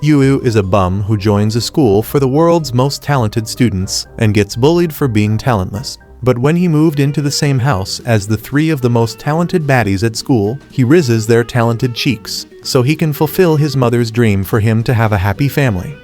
Yu is a bum who joins a school for the world's most talented students and gets bullied for being talentless. But when he moved into the same house as the three of the most talented baddies at school, he rizzes their talented cheeks, so he can fulfill his mother's dream for him to have a happy family.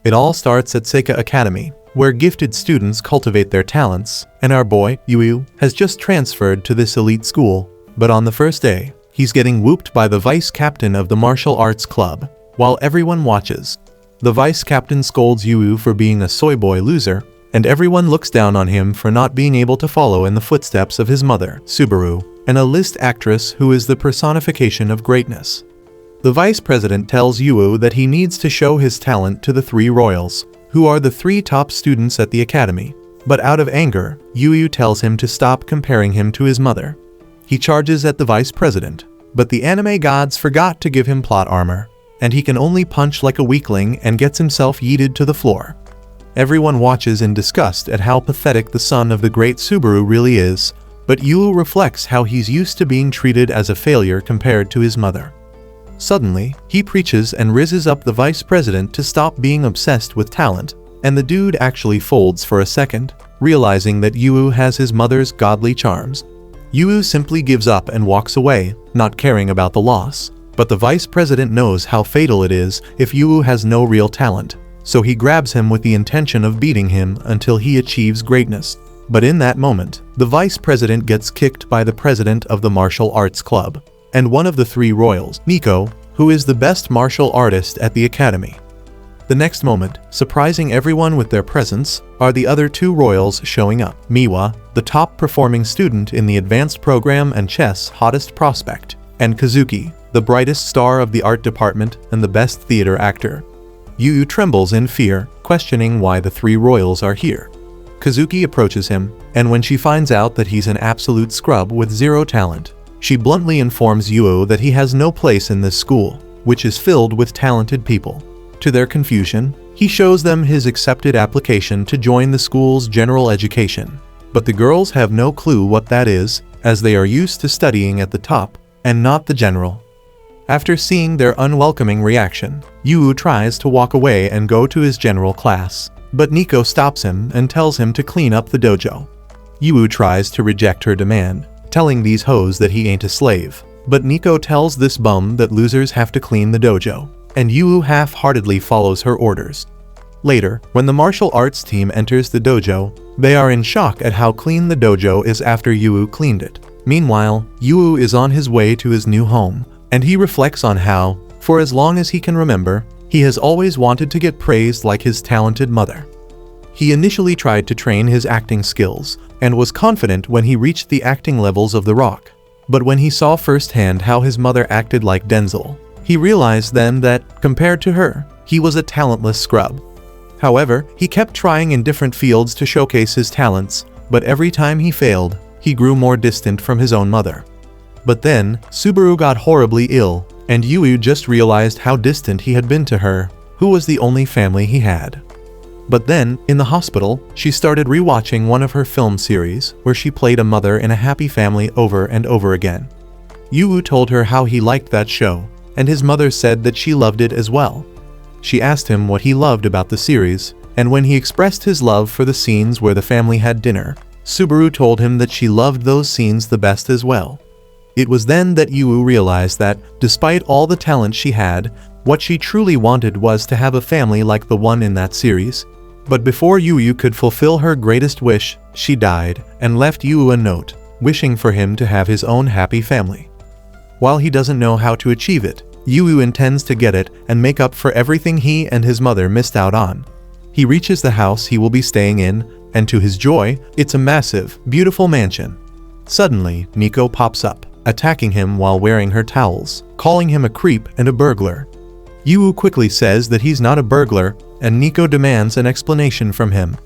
It all starts at Seika Academy, where gifted students cultivate their talents, and our boy, Yu, has just transferred to this elite school. But on the first day, he's getting whooped by the vice captain of the martial arts club. While everyone watches, the vice captain scolds Yu for being a soy boy loser, and everyone looks down on him for not being able to follow in the footsteps of his mother, Subaru, an A-list actress who is the personification of greatness. The vice president tells Yu that he needs to show his talent to the three royals, who are the three top students at the academy. But out of anger, Yu tells him to stop comparing him to his mother. He charges at the vice president, but the anime gods forgot to give him plot armor, and he can only punch like a weakling and gets himself yeeted to the floor. Everyone watches in disgust at how pathetic the son of the great Subaru really is, but Yu reflects how he's used to being treated as a failure compared to his mother. Suddenly, he preaches and rizzes up the vice president to stop being obsessed with talent, and the dude actually folds for a second, realizing that Yu has his mother's godly charms. Yu simply gives up and walks away, not caring about the loss. But the vice president knows how fatal it is if Yu has no real talent, so he grabs him with the intention of beating him until he achieves greatness. But in that moment, the vice president gets kicked by the president of the martial arts club, and one of the three royals, Nico, who is the best martial artist at the academy. The next moment, surprising everyone with their presence, are the other two royals showing up. Miwa, the top performing student in the advanced program and chess hottest prospect, and Kazuki, the brightest star of the art department and the best theater actor. Yu trembles in fear, questioning why the three royals are here. Kazuki approaches him, and when she finds out that he's an absolute scrub with zero talent, she bluntly informs Yu that he has no place in this school, which is filled with talented people. To their confusion, he shows them his accepted application to join the school's general education. But the girls have no clue what that is, as they are used to studying at the top and not the general. After seeing their unwelcoming reaction, Yu tries to walk away and go to his general class, but Nico stops him and tells him to clean up the dojo. Yu tries to reject her demand, telling these hoes that he ain't a slave, but Nico tells this bum that losers have to clean the dojo, and Yu half-heartedly follows her orders. Later, when the martial arts team enters the dojo, they are in shock at how clean the dojo is after Yu cleaned it. Meanwhile, Yu is on his way to his new home, and he reflects on how, for as long as he can remember, he has always wanted to get praised like his talented mother. He initially tried to train his acting skills, and was confident when he reached the acting levels of The Rock. But when he saw firsthand how his mother acted like Denzel, he realized then that, compared to her, he was a talentless scrub. However, he kept trying in different fields to showcase his talents, but every time he failed, he grew more distant from his own mother. But then, Subaru got horribly ill, and Yu just realized how distant he had been to her, who was the only family he had. But then, in the hospital, she started rewatching one of her film series, where she played a mother in a happy family over and over again. Yu told her how he liked that show, and his mother said that she loved it as well. She asked him what he loved about the series, and when he expressed his love for the scenes where the family had dinner, Subaru told him that she loved those scenes the best as well. It was then that Yu realized that, despite all the talent she had, what she truly wanted was to have a family like the one in that series. But before Yu could fulfill her greatest wish, she died, and left Yu a note, wishing for him to have his own happy family. While he doesn't know how to achieve it, Yu intends to get it and make up for everything he and his mother missed out on. He reaches the house he will be staying in, and to his joy, it's a massive, beautiful mansion. Suddenly, Nico pops up, attacking him while wearing her towels, calling him a creep and a burglar. Yu quickly says that he's not a burglar, and Nico demands an explanation from him.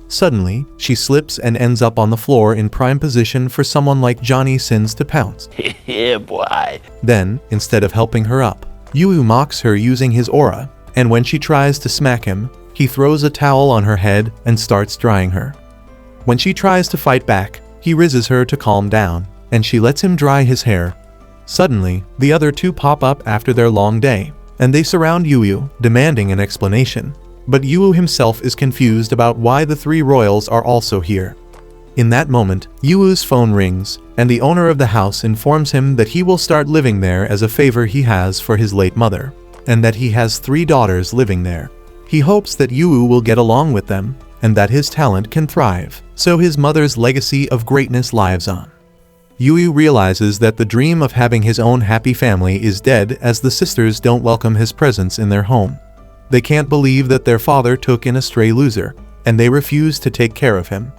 Suddenly, she slips and ends up on the floor in prime position for someone like Johnny Sins to pounce. Yeah, boy. Then, instead of helping her up, Yu mocks her using his aura, and when she tries to smack him, he throws a towel on her head and starts drying her. When she tries to fight back, he rizzes her to calm down, and she lets him dry his hair. Suddenly, the other two pop up after their long day. and they surround Yu, demanding an explanation. But Yu himself is confused about why the three royals are also here. In that moment, Yu's phone rings, and the owner of the house informs him that he will start living there as a favor he has for his late mother, and that he has 3 daughters living there. He hopes that Yu will get along with them, and that his talent can thrive, so his mother's legacy of greatness lives on. Yu realizes that the dream of having his own happy family is dead as the sisters don't welcome his presence in their home. They can't believe that their father took in a stray loser, and they refuse to take care of him.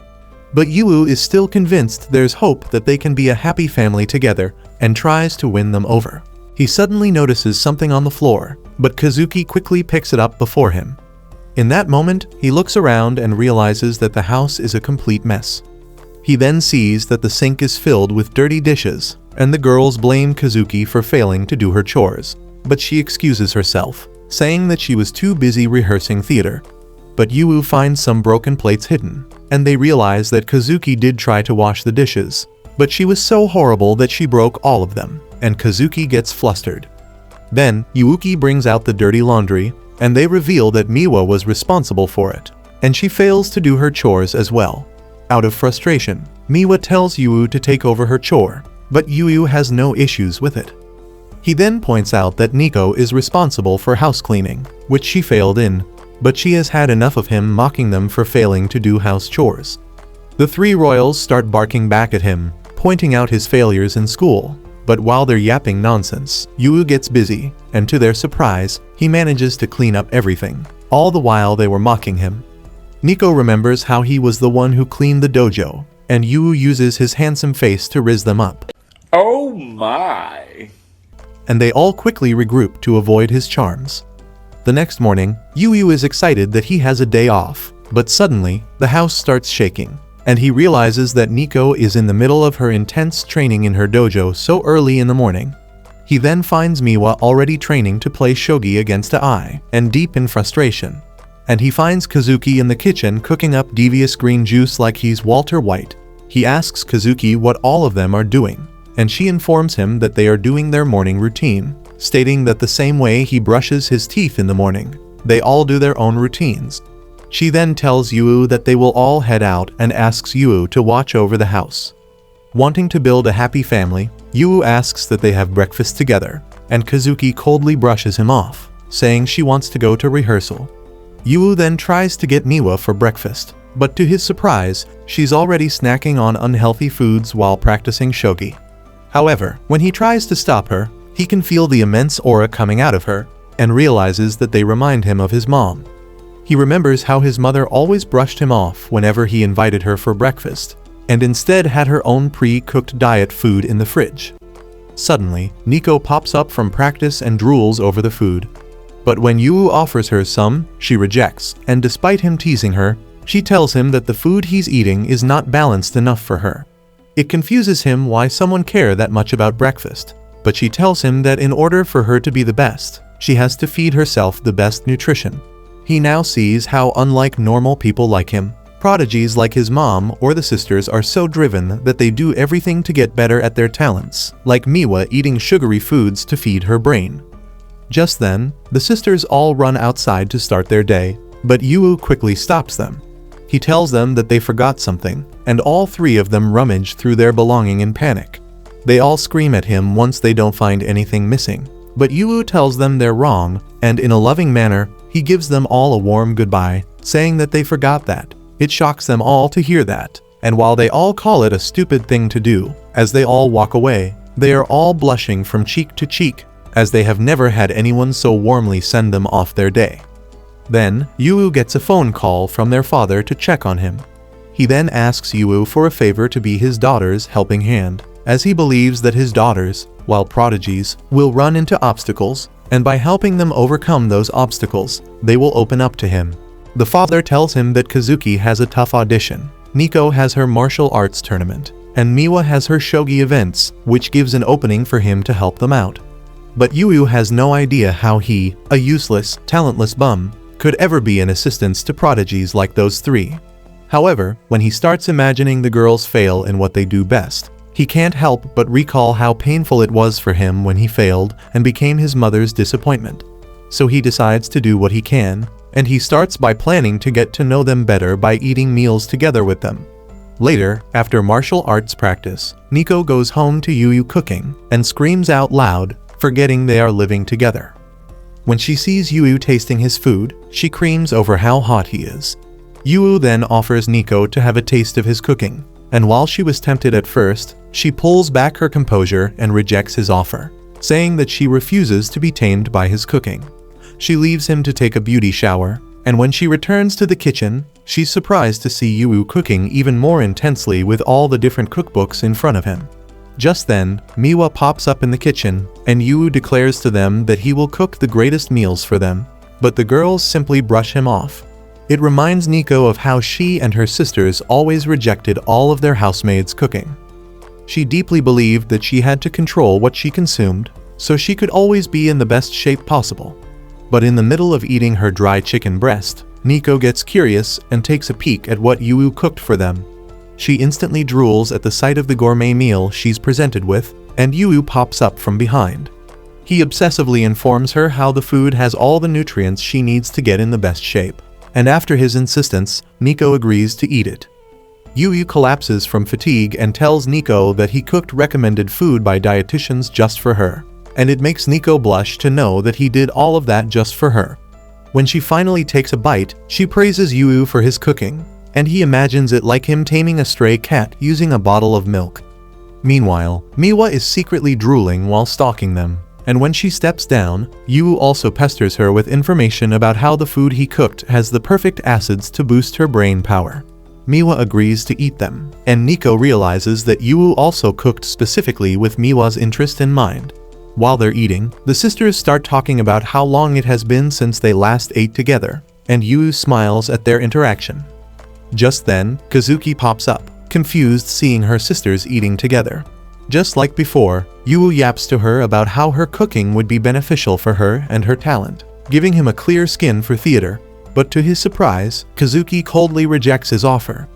But Yu is still convinced there's hope that they can be a happy family together, and tries to win them over. He suddenly notices something on the floor, but Kazuki quickly picks it up before him. In that moment, he looks around and realizes that the house is a complete mess. He then sees that the sink is filled with dirty dishes, and the girls blame Kazuki for failing to do her chores, but she excuses herself, saying that she was too busy rehearsing theater. But Yu finds some broken plates hidden, and they realize that Kazuki did try to wash the dishes, but she was so horrible that she broke all of them, and Kazuki gets flustered. Then, Yuuki brings out the dirty laundry, and they reveal that Miwa was responsible for it, and she fails to do her chores as well. Out of frustration, Miwa tells Yu to take over her chore, but Yu has no issues with it. He then points out that Nico is responsible for house cleaning, which she failed in, but she has had enough of him mocking them for failing to do house chores. The 3 royals start barking back at him, pointing out his failures in school, but while they're yapping nonsense, Yu gets busy, and to their surprise, he manages to clean up everything, all the while they were mocking him. Nico remembers how he was the one who cleaned the dojo, and Yu uses his handsome face to riz them up. Oh my! And they all quickly regroup to avoid his charms. The next morning, Yu is excited that he has a day off, but suddenly, the house starts shaking, and he realizes that Nico is in the middle of her intense training in her dojo so early in the morning. He then finds Miwa already training to play shogi against Ai, and deep in frustration. And he finds Kazuki in the kitchen cooking up devious green juice like he's Walter White. He asks Kazuki what all of them are doing, and she informs him that they are doing their morning routine, stating that the same way he brushes his teeth in the morning, they all do their own routines. She then tells Yu that they will all head out and asks Yu to watch over the house. Wanting to build a happy family, Yu asks that they have breakfast together, and Kazuki coldly brushes him off, saying she wants to go to rehearsal. Yu then tries to get Miwa for breakfast, but to his surprise, she's already snacking on unhealthy foods while practicing shogi. However, when he tries to stop her, he can feel the immense aura coming out of her, and realizes that they remind him of his mom. He remembers how his mother always brushed him off whenever he invited her for breakfast, and instead had her own pre-cooked diet food in the fridge. Suddenly, Nico pops up from practice and drools over the food. But when Yu offers her some, she rejects, and despite him teasing her, she tells him that the food he's eating is not balanced enough for her. It confuses him why someone cares that much about breakfast, but she tells him that in order for her to be the best, she has to feed herself the best nutrition. He now sees how unlike normal people like him, prodigies like his mom or the sisters are so driven that they do everything to get better at their talents, like Miwa eating sugary foods to feed her brain. Just then, the sisters all run outside to start their day, but Yu quickly stops them. He tells them that they forgot something, and all 3 of them rummage through their belonging in panic. They all scream at him once they don't find anything missing, but Yu tells them they're wrong, and in a loving manner, he gives them all a warm goodbye, saying that they forgot that. It shocks them all to hear that, and while they all call it a stupid thing to do, as they all walk away, they are all blushing from cheek to cheek, as they have never had anyone so warmly send them off their day. Then, Yu gets a phone call from their father to check on him. He then asks Yu for a favor to be his daughter's helping hand, as he believes that his daughters, while prodigies, will run into obstacles, and by helping them overcome those obstacles, they will open up to him. The father tells him that Kazuki has a tough audition, Nico has her martial arts tournament, and Miwa has her shogi events, which gives an opening for him to help them out. But Yu has no idea how he, a useless, talentless bum, could ever be an assistance to prodigies like those 3. However, when he starts imagining the girls fail in what they do best, he can't help but recall how painful it was for him when he failed and became his mother's disappointment. so he decides to do what he can, and he starts by planning to get to know them better by eating meals together with them. Later, after martial arts practice, Nico goes home to Yu cooking and screams out loud, forgetting they are living together. When she sees Yu tasting his food, she creams over how hot he is. Yu then offers Nico to have a taste of his cooking, and while she was tempted at first, she pulls back her composure and rejects his offer, saying that she refuses to be tamed by his cooking. She leaves him to take a beauty shower, and when she returns to the kitchen, she's surprised to see Yu cooking even more intensely with all the different cookbooks in front of him. Just then, Miwa pops up in the kitchen, and Yu declares to them that he will cook the greatest meals for them, but the girls simply brush him off. It reminds Nico of how she and her sisters always rejected all of their housemaids' cooking. She deeply believed that she had to control what she consumed, so she could always be in the best shape possible. But in the middle of eating her dry chicken breast, Nico gets curious and takes a peek at what Yu cooked for them. She instantly drools at the sight of the gourmet meal she's presented with, and Yu pops up from behind. He obsessively informs her how the food has all the nutrients she needs to get in the best shape, and after his insistence, Nico agrees to eat it. Yu collapses from fatigue and tells Nico that he cooked recommended food by dietitians just for her, and it makes Nico blush to know that he did all of that just for her. When she finally takes a bite, she praises Yu for his cooking, and he imagines it like him taming a stray cat using a bottle of milk. Meanwhile, Miwa is secretly drooling while stalking them, and when she steps down, Yu also pesters her with information about how the food he cooked has the perfect acids to boost her brain power. Miwa agrees to eat them, and Nico realizes that Yu also cooked specifically with Miwa's interest in mind. While they're eating, the sisters start talking about how long it has been since they last ate together, and Yu smiles at their interaction. Just then, Kazuki pops up, confused seeing her sisters eating together. Just like before, Yu yaps to her about how her cooking would be beneficial for her and her talent, giving him a clear skin for theater, but to his surprise, Kazuki coldly rejects his offer.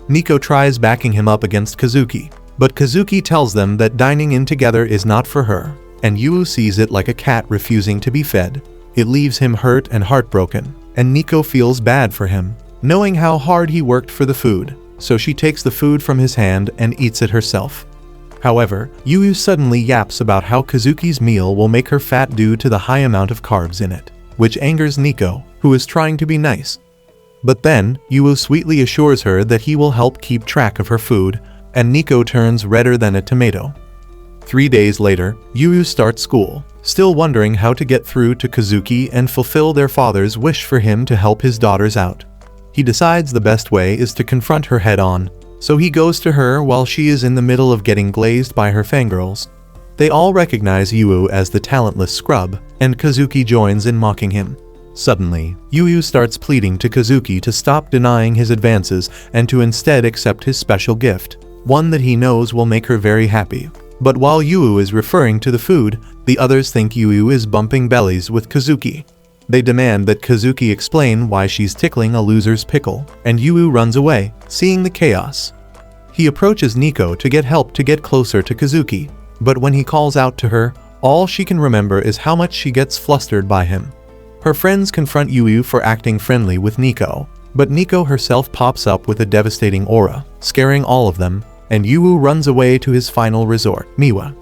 Nico tries backing him up against Kazuki, but Kazuki tells them that dining in together is not for her, and Yu sees it like a cat refusing to be fed. It leaves him hurt and heartbroken, and Nico feels bad for him, knowing how hard he worked for the food, so she takes the food from his hand and eats it herself. However, Yu suddenly yaps about how Kazuki's meal will make her fat due to the high amount of carbs in it, which angers Nico, who is trying to be nice. But then, Yu sweetly assures her that he will help keep track of her food, and Nico turns redder than a tomato. 3 days later, Yu starts school, still wondering how to get through to Kazuki and fulfill their father's wish for him to help his daughters out. He decides the best way is to confront her head-on, so he goes to her while she is in the middle of getting glazed by her fangirls. They all recognize Yu as the talentless scrub, and Kazuki joins in mocking him. Suddenly, Yu starts pleading to Kazuki to stop denying his advances and to instead accept his special gift, one that he knows will make her very happy. But while Yu is referring to the food, the others think Yu is bumping bellies with Kazuki. They demand that Kazuki explain why she's tickling a loser's pickle, and Yu runs away, seeing the chaos. He approaches Nico to get help to get closer to Kazuki, but when he calls out to her, all she can remember is how much she gets flustered by him. Her friends confront Yu for acting friendly with Nico, but Nico herself pops up with a devastating aura, scaring all of them, and Yu runs away to his final resort, Miwa.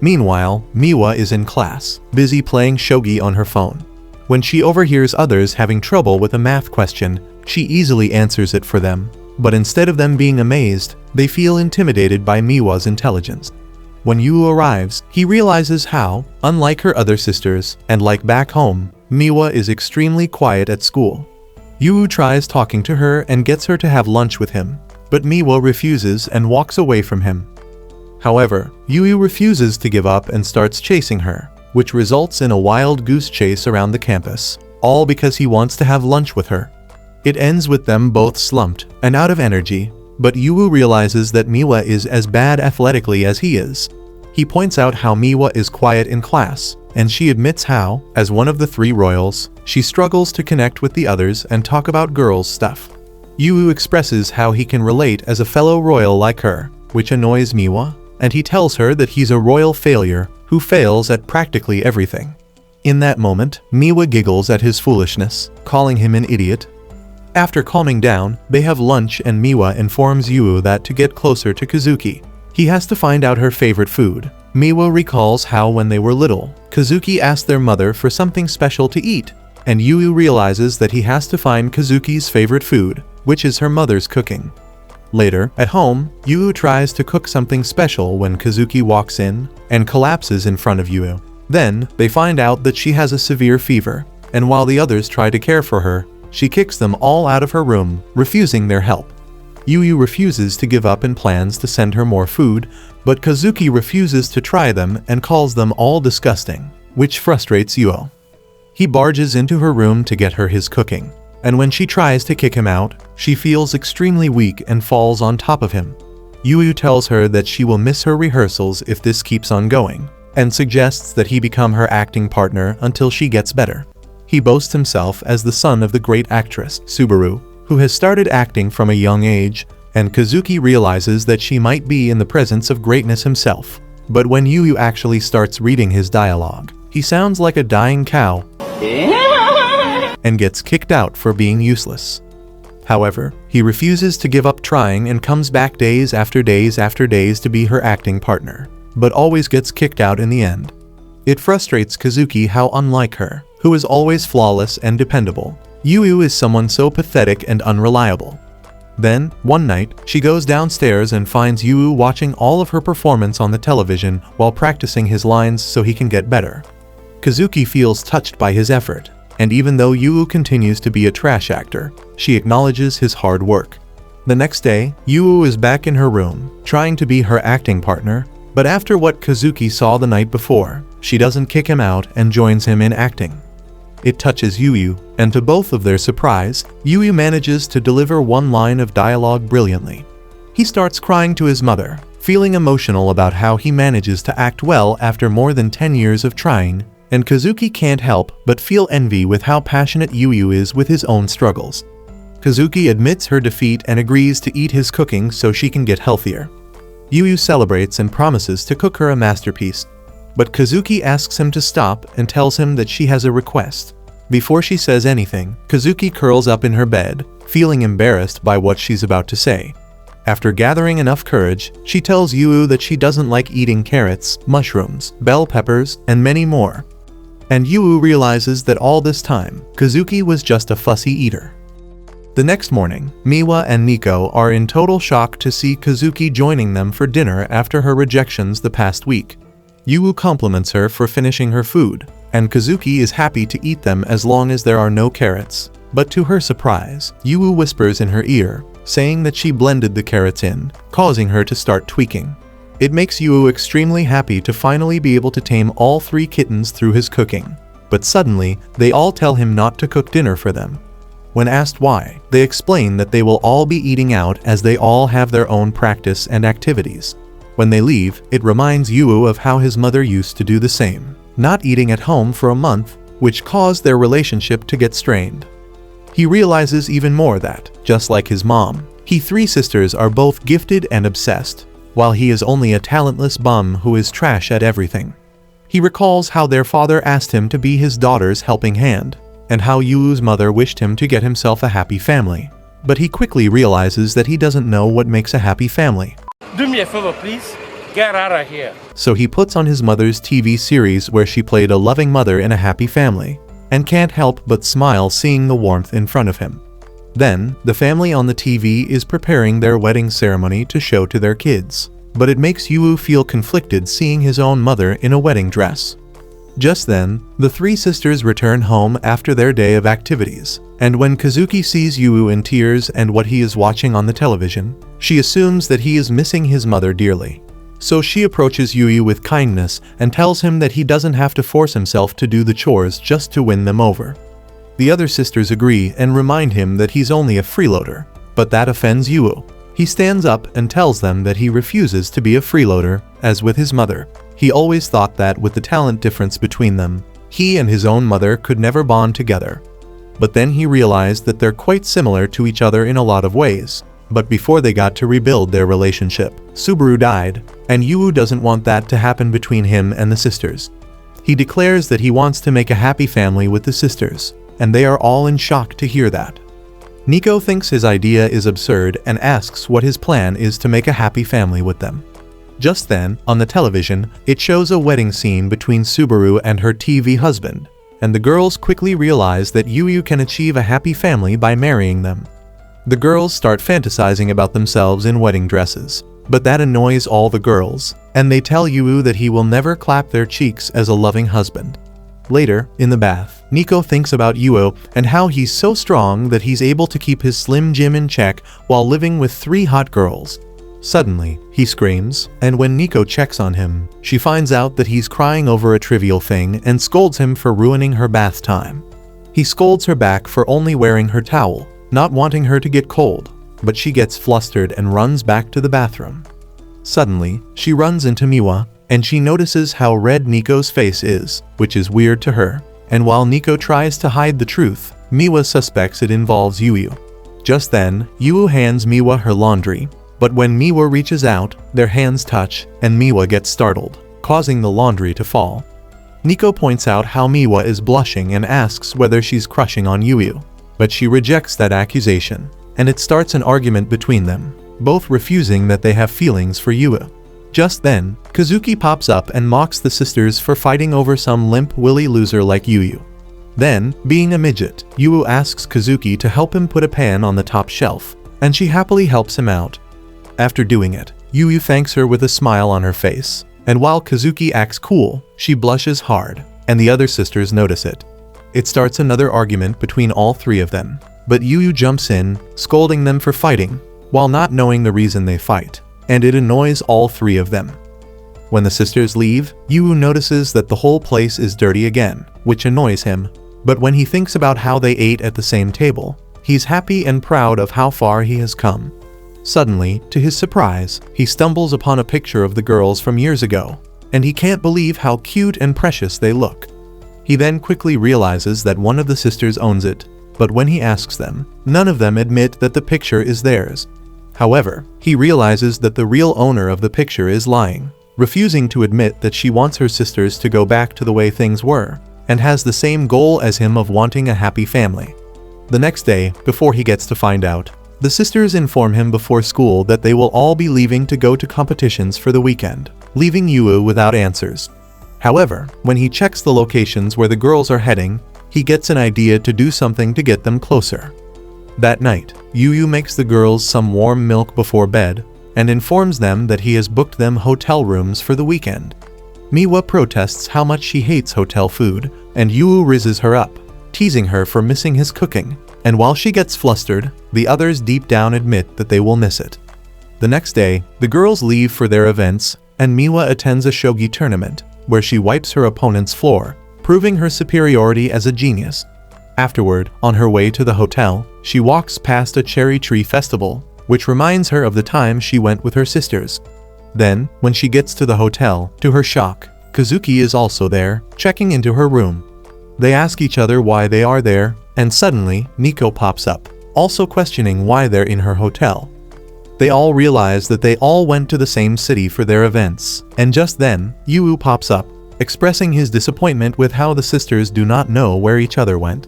Meanwhile, Miwa is in class, busy playing shogi on her phone. When she overhears others having trouble with a math question, she easily answers it for them, but instead of them being amazed, they feel intimidated by Miwa's intelligence. When Yu arrives, he realizes how, unlike her other sisters, and like back home, Miwa is extremely quiet at school. Yu tries talking to her and gets her to have lunch with him, but Miwa refuses and walks away from him. However, Yu refuses to give up and starts chasing her, which results in a wild goose chase around the campus, all because he wants to have lunch with her. It ends with them both slumped and out of energy, but Yu realizes that Miwa is as bad athletically as he is. He points out how Miwa is quiet in class, and she admits how, as one of the 3 royals, she struggles to connect with the others and talk about girls' stuff. Yu expresses how he can relate as a fellow royal like her, which annoys Miwa, and he tells her that he's a royal failure who fails at practically everything. In that moment, Miwa giggles at his foolishness, calling him an idiot. After calming down, they have lunch and Miwa informs Yu that to get closer to Kazuki, he has to find out her favorite food. Miwa recalls how when they were little, Kazuki asked their mother for something special to eat, and Yu realizes that he has to find Kazuki's favorite food, which is her mother's cooking. Later, at home, Yu tries to cook something special when Kazuki walks in and collapses in front of Yu. Then, they find out that she has a severe fever, and while the others try to care for her, she kicks them all out of her room, refusing their help. Yu refuses to give up and plans to send her more food, but Kazuki refuses to try them and calls them all disgusting, which frustrates Yu. He barges into her room to get her his cooking, and when she tries to kick him out, she feels extremely weak and falls on top of him. Yu tells her that she will miss her rehearsals if this keeps on going, and suggests that he become her acting partner until she gets better. He boasts himself as the son of the great actress, Subaru, who has started acting from a young age, and Kazuki realizes that she might be in the presence of greatness himself. But when Yu actually starts reading his dialogue, he sounds like a dying cow and gets kicked out for being useless. However, he refuses to give up trying and comes back days after days after days to be her acting partner, but always gets kicked out in the end. It frustrates Kazuki how unlike her, who is always flawless and dependable, Yu is someone so pathetic and unreliable. Then, one night, she goes downstairs and finds Yu watching all of her performance on the television while practicing his lines so he can get better. Kazuki feels touched by his effort, and even though Yu continues to be a trash actor, she acknowledges his hard work. The next day, Yu is back in her room, trying to be her acting partner, but after what Kazuki saw the night before, she doesn't kick him out and joins him in acting. It touches Yu, and to both of their surprise, Yu manages to deliver one line of dialogue brilliantly. He starts crying to his mother, feeling emotional about how he manages to act well after more than 10 years of trying, and Kazuki can't help but feel envy with how passionate Yu is with his own struggles. Kazuki admits her defeat and agrees to eat his cooking so she can get healthier. Yu celebrates and promises to cook her a masterpiece, but Kazuki asks him to stop and tells him that she has a request. Before she says anything, Kazuki curls up in her bed, feeling embarrassed by what she's about to say. After gathering enough courage, she tells Yu that she doesn't like eating carrots, mushrooms, bell peppers, and many more. And Yu realizes that all this time, Kazuki was just a fussy eater. The next morning, Miwa and Nico are in total shock to see Kazuki joining them for dinner after her rejections the past week. Yu compliments her for finishing her food, and Kazuki is happy to eat them as long as there are no carrots. But to her surprise, Yu whispers in her ear, saying that she blended the carrots in, causing her to start tweaking. It makes Yu extremely happy to finally be able to tame all 3 kittens through his cooking. But suddenly, they all tell him not to cook dinner for them. When asked why, they explain that they will all be eating out as they all have their own practice and activities. When they leave, it reminds Yu of how his mother used to do the same, not eating at home for a month, which caused their relationship to get strained. He realizes even more that, just like his mom, he 3 sisters are both gifted and obsessed, while he is only a talentless bum who is trash at everything. He recalls how their father asked him to be his daughter's helping hand, and how Yu's mother wished him to get himself a happy family. But he quickly realizes that he doesn't know what makes a happy family. Do me a favor, please. Get out of here. So he puts on his mother's TV series where she played a loving mother in a happy family, and can't help but smile seeing the warmth in front of him. Then, the family on the TV is preparing their wedding ceremony to show to their kids, but it makes Yu feel conflicted seeing his own mother in a wedding dress. Just then, the 3 sisters return home after their day of activities, and when Kazuki sees Yu in tears and what he is watching on the television, she assumes that he is missing his mother dearly. So she approaches Yu with kindness and tells him that he doesn't have to force himself to do the chores just to win them over. The other sisters agree and remind him that he's only a freeloader, but that offends Yu. He stands up and tells them that he refuses to be a freeloader, as with his mother. He always thought that with the talent difference between them, he and his own mother could never bond together. But then he realized that they're quite similar to each other in a lot of ways. But before they got to rebuild their relationship, Subaru died, and Yu doesn't want that to happen between him and the sisters. He declares that he wants to make a happy family with the sisters, and they are all in shock to hear that. Nico thinks his idea is absurd and asks what his plan is to make a happy family with them. Just then, on the television, it shows a wedding scene between Subaru and her TV husband, and the girls quickly realize that Yu can achieve a happy family by marrying them. The girls start fantasizing about themselves in wedding dresses, but that annoys all the girls, and they tell Yu that he will never clap their cheeks as a loving husband. Later, in the bath, Nico thinks about Yu and how he's so strong that he's able to keep his slim gym in check while living with 3 hot girls. Suddenly, he screams, and when Nico checks on him, she finds out that he's crying over a trivial thing and scolds him for ruining her bath time. He scolds her back for only wearing her towel, not wanting her to get cold, but she gets flustered and runs back to the bathroom. Suddenly, she runs into Miwa, and she notices how red Nico's face is, which is weird to her, and while Nico tries to hide the truth, Miwa suspects it involves Yu. Just then, Yu hands Miwa her laundry, but when Miwa reaches out, their hands touch, and Miwa gets startled, causing the laundry to fall. Nico points out how Miwa is blushing and asks whether she's crushing on Yu, but she rejects that accusation, and it starts an argument between them, both refusing that they have feelings for Yu. Just then, Kazuki pops up and mocks the sisters for fighting over some limp willy loser like Yu. Then, being a midget, Yu asks Kazuki to help him put a pan on the top shelf, and she happily helps him out. After doing it, Yu thanks her with a smile on her face, and while Kazuki acts cool, she blushes hard, and the other sisters notice it. It starts another argument between all 3 of them, but Yu jumps in, scolding them for fighting, while not knowing the reason they fight, and it annoys all 3 of them. When the sisters leave, Yu notices that the whole place is dirty again, which annoys him, but when he thinks about how they ate at the same table, he's happy and proud of how far he has come. Suddenly, to his surprise, he stumbles upon a picture of the girls from years ago, and he can't believe how cute and precious they look. He then quickly realizes that one of the sisters owns it, but when he asks them, none of them admit that the picture is theirs. However, he realizes that the real owner of the picture is lying, refusing to admit that she wants her sisters to go back to the way things were, and has the same goal as him of wanting a happy family. The next day, before he gets to find out, the sisters inform him before school that they will all be leaving to go to competitions for the weekend, leaving Yu without answers. However, when he checks the locations where the girls are heading, he gets an idea to do something to get them closer. That night, Yu makes the girls some warm milk before bed, and informs them that he has booked them hotel rooms for the weekend. Miwa protests how much she hates hotel food, and Yu rizzes her up, teasing her for missing his cooking. And while she gets flustered, the others deep down admit that they will miss it. The next day, the girls leave for their events, and Miwa attends a shogi tournament, where she wipes her opponent's floor, proving her superiority as a genius. Afterward, on her way to the hotel, she walks past a cherry tree festival, which reminds her of the time she went with her sisters. Then, when she gets to the hotel, to her shock, Kazuki is also there, checking into her room. They ask each other why they are there, and suddenly, Nico pops up, also questioning why they're in her hotel. They all realize that they all went to the same city for their events, and just then, Yu pops up, expressing his disappointment with how the sisters do not know where each other went.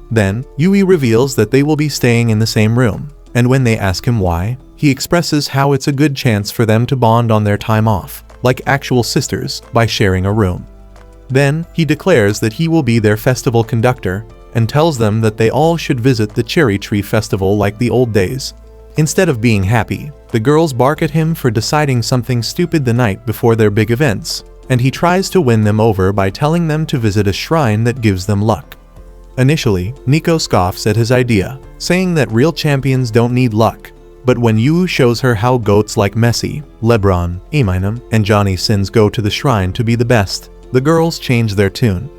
Then, Yu reveals that they will be staying in the same room, and when they ask him why, he expresses how it's a good chance for them to bond on their time off, like actual sisters, by sharing a room. Then, he declares that he will be their festival conductor, and tells them that they all should visit the cherry tree festival like the old days. Instead of being happy, the girls bark at him for deciding something stupid the night before their big events, and he tries to win them over by telling them to visit a shrine that gives them luck. Initially, Nico scoffs at his idea, saying that real champions don't need luck, but when Yu shows her how goats like Messi, LeBron, Eminem, and Johnny Sins go to the shrine to be the best, the girls change their tune.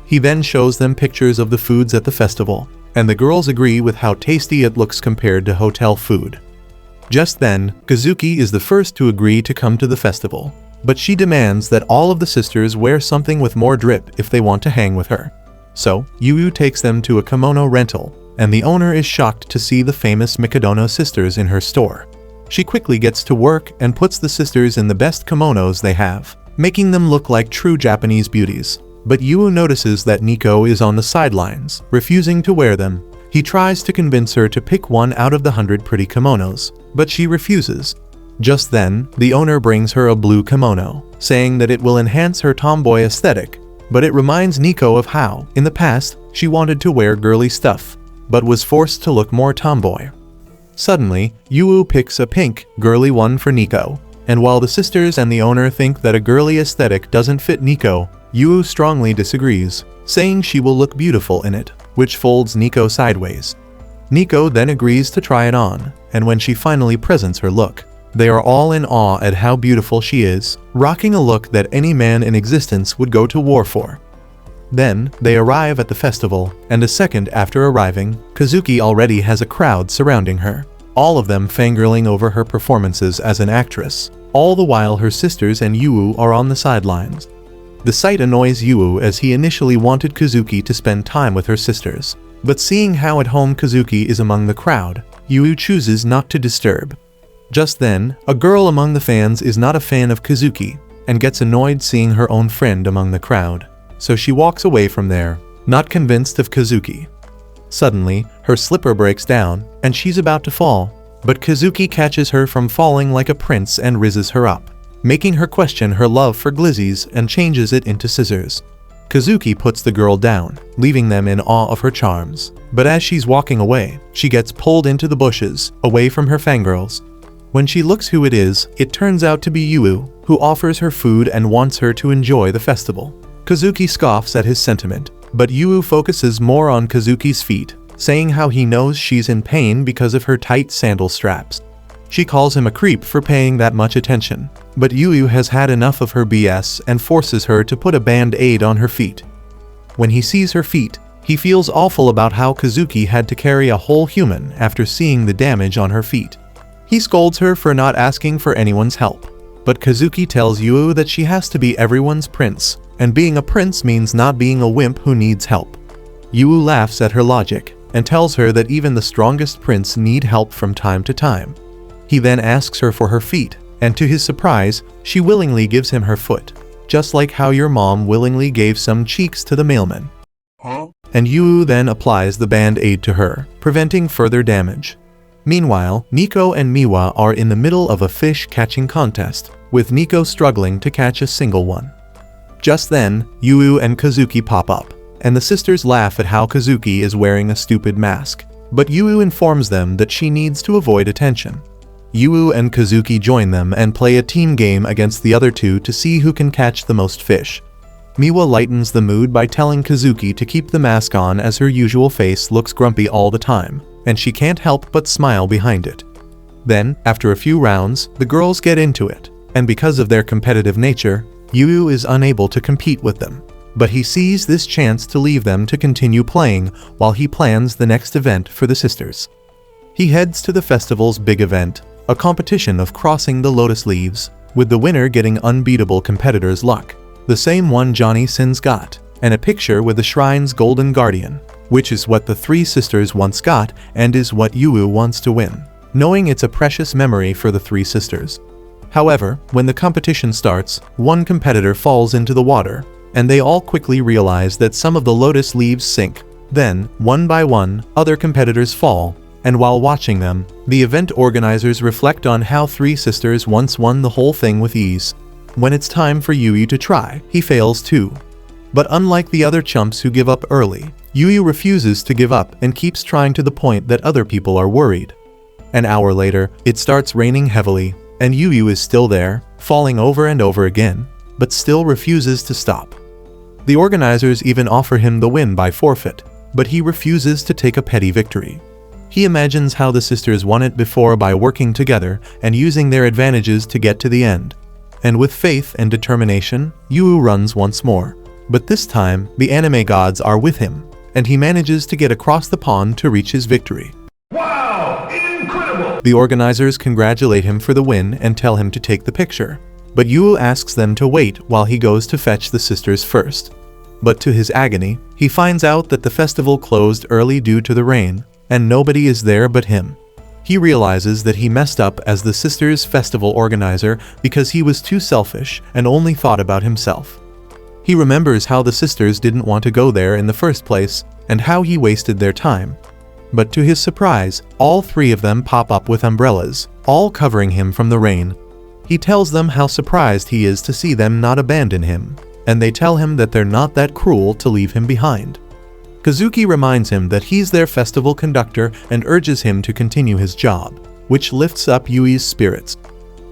He then shows them pictures of the foods at the festival, and the girls agree with how tasty it looks compared to hotel food. Just then, Kazuki is the first to agree to come to the festival, but she demands that all of the sisters wear something with more drip if they want to hang with her. So, Yu takes them to a kimono rental, and the owner is shocked to see the famous Mikadono sisters in her store. She quickly gets to work and puts the sisters in the best kimonos they have, making them look like true Japanese beauties. But Yu notices that Nico is on the sidelines, refusing to wear them. He tries to convince her to pick one out of the 100 pretty kimonos, but she refuses. Just then, the owner brings her a blue kimono, saying that it will enhance her tomboy aesthetic, but it reminds Nico of how, in the past, she wanted to wear girly stuff, but was forced to look more tomboy. Suddenly, Yu picks a pink, girly one for Nico, and while the sisters and the owner think that a girly aesthetic doesn't fit Nico, Yu strongly disagrees, saying she will look beautiful in it, which folds Nico sideways. Nico then agrees to try it on, and when she finally presents her look, they are all in awe at how beautiful she is, rocking a look that any man in existence would go to war for. Then, they arrive at the festival, and a second after arriving, Kazuki already has a crowd surrounding her, all of them fangirling over her performances as an actress, all the while her sisters and Yu are on the sidelines. The sight annoys Yu as he initially wanted Kazuki to spend time with her sisters, but seeing how at home Kazuki is among the crowd, Yu chooses not to disturb. Just then, a girl among the fans is not a fan of Kazuki, and gets annoyed seeing her own friend among the crowd, so she walks away from there, not convinced of Kazuki. Suddenly, her slipper breaks down, and she's about to fall, but Kazuki catches her from falling like a prince and rizzes her up, making her question her love for glizzies and changes it into scissors. Kazuki puts the girl down, leaving them in awe of her charms, but as she's walking away, she gets pulled into the bushes, away from her fangirls. When she looks who it is, it turns out to be Yu, who offers her food and wants her to enjoy the festival. Kazuki scoffs at his sentiment, but Yu focuses more on Kazuki's feet, saying how he knows she's in pain because of her tight sandal straps. She calls him a creep for paying that much attention, but Yu has had enough of her BS and forces her to put a band-aid on her feet. When he sees her feet, he feels awful about how Kazuki had to carry a whole human after seeing the damage on her feet. He scolds her for not asking for anyone's help, but Kazuki tells Yu that she has to be everyone's prince, and being a prince means not being a wimp who needs help. Yu laughs at her logic, and tells her that even the strongest prince need help from time to time. He then asks her for her feet, and to his surprise, she willingly gives him her foot, just like how your mom willingly gave some cheeks to the mailman. And Yu then applies the band-aid to her, preventing further damage. Meanwhile, Nico and Miwa are in the middle of a fish catching contest, with Nico struggling to catch a single one. Just then, Yu and Kazuki pop up, and the sisters laugh at how Kazuki is wearing a stupid mask, but Yu informs them that she needs to avoid attention. Yu and Kazuki join them and play a team game against the other two to see who can catch the most fish. Miwa lightens the mood by telling Kazuki to keep the mask on as her usual face looks grumpy all the time, and she can't help but smile behind it. Then, after a few rounds, the girls get into it, and because of their competitive nature, Yu is unable to compete with them. But he sees this chance to leave them to continue playing while he plans the next event for the sisters. He heads to the festival's big event, a competition of crossing the lotus leaves, with the winner getting unbeatable competitor's luck, the same one Johnny Sins got, and a picture with the shrine's golden guardian, which is what the three sisters once got and is what Yu wants to win, knowing it's a precious memory for the three sisters. However, when the competition starts, one competitor falls into the water, and they all quickly realize that some of the lotus leaves sink. Then, one by one, other competitors fall, and while watching them, the event organizers reflect on how three sisters once won the whole thing with ease. When it's time for Yu to try, he fails too. But unlike the other chumps who give up early, Yu refuses to give up and keeps trying to the point that other people are worried. An hour later, it starts raining heavily, and Yu is still there, falling over and over again, but still refuses to stop. The organizers even offer him the win by forfeit, but he refuses to take a petty victory. He imagines how the sisters won it before by working together and using their advantages to get to the end. And with faith and determination, Yu runs once more. But this time, the anime gods are with him, and he manages to get across the pond to reach his victory. Wow! Incredible! The organizers congratulate him for the win and tell him to take the picture, but Yu asks them to wait while he goes to fetch the sisters first. But to his agony, he finds out that the festival closed early due to the rain, and nobody is there but him. He realizes that he messed up as the sisters' festival organizer because he was too selfish and only thought about himself. He remembers how the sisters didn't want to go there in the first place and how he wasted their time. But to his surprise, all three of them pop up with umbrellas, all covering him from the rain. He tells them how surprised he is to see them not abandon him, and they tell him that they're not that cruel to leave him behind. Kazuki reminds him that he's their festival conductor and urges him to continue his job, which lifts up Yui's spirits.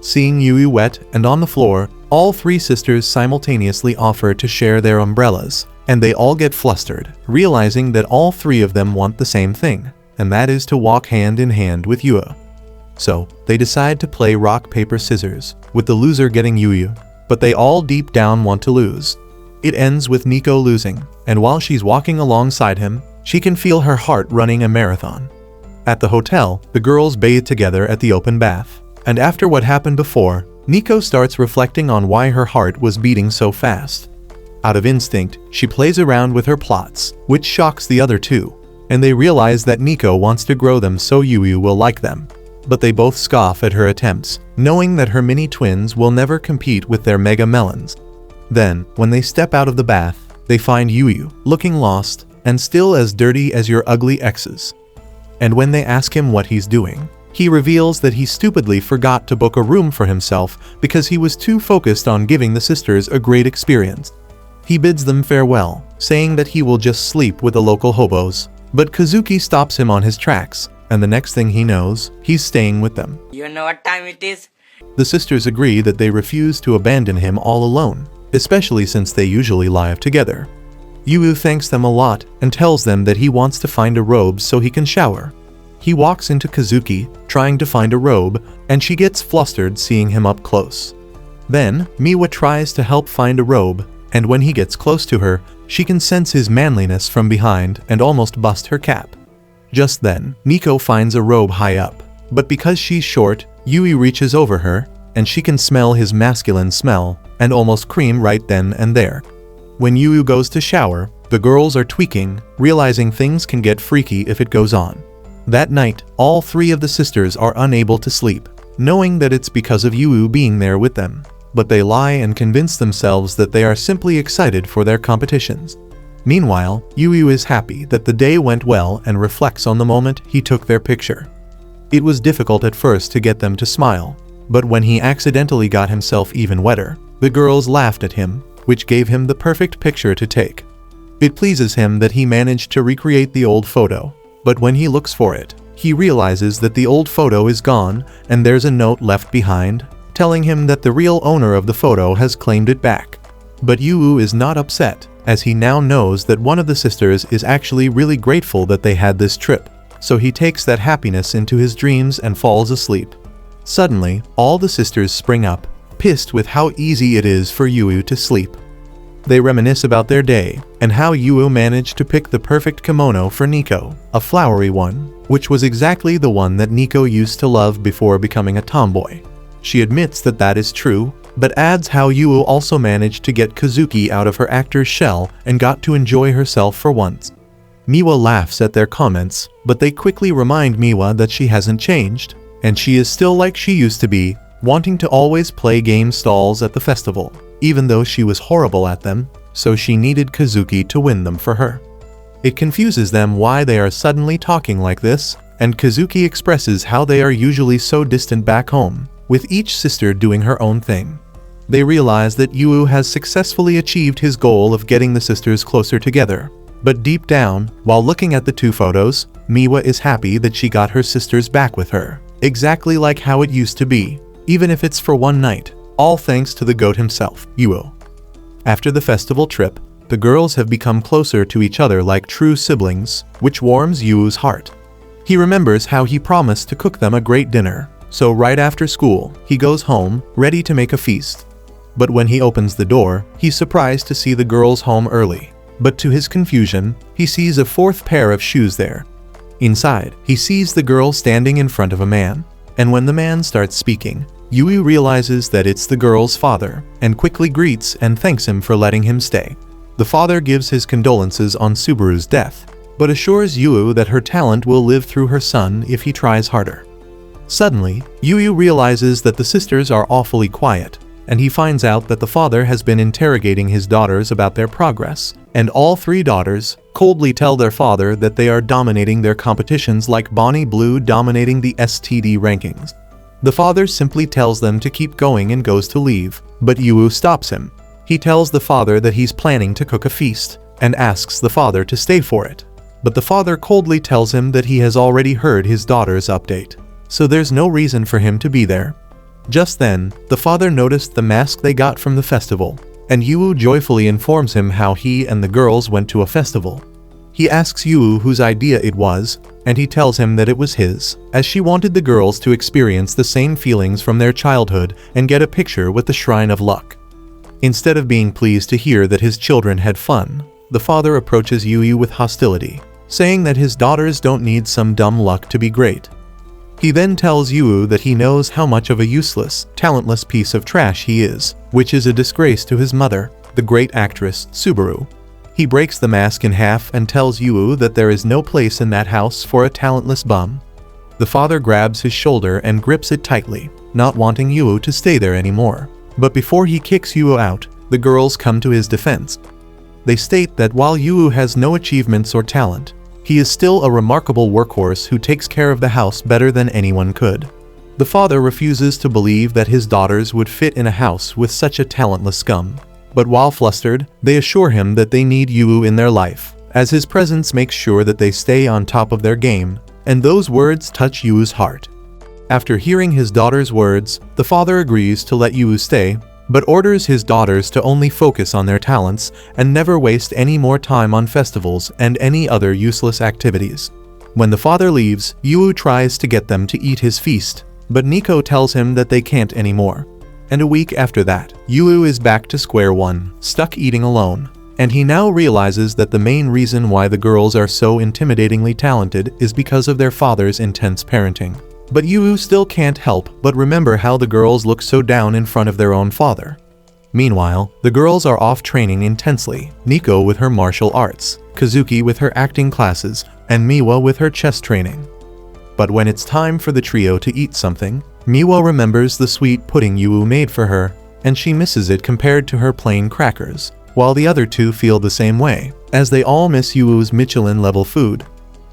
Seeing Yui wet and on the floor, all three sisters simultaneously offer to share their umbrellas, and they all get flustered, realizing that all three of them want the same thing, and that is to walk hand in hand with Yui. So, they decide to play rock, paper, scissors, with the loser getting Yui, but they all deep down want to lose. It ends with Nico losing, and while she's walking alongside him, she can feel her heart running a marathon. At the hotel, the girls bathe together at the open bath, and after what happened before, Nico starts reflecting on why her heart was beating so fast. Out of instinct, she plays around with her plots, which shocks the other two, and they realize that Nico wants to grow them so Yui will like them. But they both scoff at her attempts, knowing that her mini twins will never compete with their mega melons. Then, when they step out of the bath, they find Yui, looking lost, and still as dirty as your ugly exes. And when they ask him what he's doing, he reveals that he stupidly forgot to book a room for himself because he was too focused on giving the sisters a great experience. He bids them farewell, saying that he will just sleep with the local hobos, but Kazuki stops him on his tracks, and the next thing he knows, he's staying with them. You know what time it is? The sisters agree that they refuse to abandon him all alone, especially since they usually live together. Yui thanks them a lot and tells them that he wants to find a robe so he can shower. He walks into Kazuki, trying to find a robe, and she gets flustered seeing him up close. Then, Miwa tries to help find a robe, and when he gets close to her, she can sense his manliness from behind and almost bust her cap. Just then, Nico finds a robe high up, but because she's short, Yui reaches over her, and she can smell his masculine smell, and almost cream right then and there. When Yui goes to shower, the girls are tweaking, realizing things can get freaky if it goes on. That night, all three of the sisters are unable to sleep, knowing that it's because of Yui being there with them, but they lie and convince themselves that they are simply excited for their competitions. Meanwhile, Yui is happy that the day went well and reflects on the moment he took their picture. It was difficult at first to get them to smile, but when he accidentally got himself even wetter, the girls laughed at him, which gave him the perfect picture to take. It pleases him that he managed to recreate the old photo, but when he looks for it, he realizes that the old photo is gone and there's a note left behind, telling him that the real owner of the photo has claimed it back. But Yui is not upset, as he now knows that one of the sisters is actually really grateful that they had this trip, so he takes that happiness into his dreams and falls asleep. Suddenly, all the sisters spring up, pissed with how easy it is for Yui to sleep. They reminisce about their day, and how Yui managed to pick the perfect kimono for Nico, a flowery one, which was exactly the one that Nico used to love before becoming a tomboy. She admits that that is true, but adds how Yui also managed to get Kazuki out of her actor's shell and got to enjoy herself for once. Miwa laughs at their comments, but they quickly remind Miwa that she hasn't changed, and she is still like she used to be, wanting to always play game stalls at the festival, even though she was horrible at them, so she needed Kazuki to win them for her. It confuses them why they are suddenly talking like this, and Kazuki expresses how they are usually so distant back home, with each sister doing her own thing. They realize that Yui has successfully achieved his goal of getting the sisters closer together, but deep down, while looking at the two photos, Miwa is happy that she got her sisters back with her, exactly like how it used to be, even if it's for one night, all thanks to the goat himself, Yui. After the festival trip, the girls have become closer to each other like true siblings, which warms Yui's heart. He remembers how he promised to cook them a great dinner, so right after school, he goes home, ready to make a feast. But when he opens the door, he's surprised to see the girls home early. But to his confusion, he sees a fourth pair of shoes there. Inside, he sees the girl standing in front of a man, and when the man starts speaking, Yui realizes that it's the girl's father, and quickly greets and thanks him for letting him stay. The father gives his condolences on Subaru's death, but assures Yui that her talent will live through her son if he tries harder. Suddenly, Yui realizes that the sisters are awfully quiet, and he finds out that the father has been interrogating his daughters about their progress, and all three daughters coldly tell their father that they are dominating their competitions like Bonnie Blue dominating the STD rankings. The father simply tells them to keep going and goes to leave, but Yu stops him. He tells the father that he's planning to cook a feast, and asks the father to stay for it. But the father coldly tells him that he has already heard his daughter's update, so there's no reason for him to be there. Just then, the father noticed the mask they got from the festival, and Yu joyfully informs him how he and the girls went to a festival. He asks Yu whose idea it was, and he tells him that it was his, as she wanted the girls to experience the same feelings from their childhood and get a picture with the Shrine of Luck. Instead of being pleased to hear that his children had fun, the father approaches Yu with hostility, saying that his daughters don't need some dumb luck to be great. He then tells Yu that he knows how much of a useless, talentless piece of trash he is, which is a disgrace to his mother, the great actress Subaru. He breaks the mask in half and tells Yu that there is no place in that house for a talentless bum. The father grabs his shoulder and grips it tightly, not wanting Yu to stay there anymore. But before he kicks Yu out, the girls come to his defense. They state that while Yu has no achievements or talent, he is still a remarkable workhorse who takes care of the house better than anyone could. The father refuses to believe that his daughters would fit in a house with such a talentless scum. But while flustered, they assure him that they need Yu in their life, as his presence makes sure that they stay on top of their game, and those words touch Yu's heart. After hearing his daughter's words, the father agrees to let Yu stay, but orders his daughters to only focus on their talents and never waste any more time on festivals and any other useless activities. When the father leaves, Yu tries to get them to eat his feast, but Nico tells him that they can't anymore. And a week after that, Yu is back to square one, stuck eating alone. And he now realizes that the main reason why the girls are so intimidatingly talented is because of their father's intense parenting. But Yu still can't help but remember how the girls look so down in front of their own father. Meanwhile, the girls are off training intensely, Nico with her martial arts, Kazuki with her acting classes, and Miwa with her chess training. But when it's time for the trio to eat something, Miwa remembers the sweet pudding Yu made for her, and she misses it compared to her plain crackers, while the other two feel the same way, as they all miss Yu's Michelin-level food.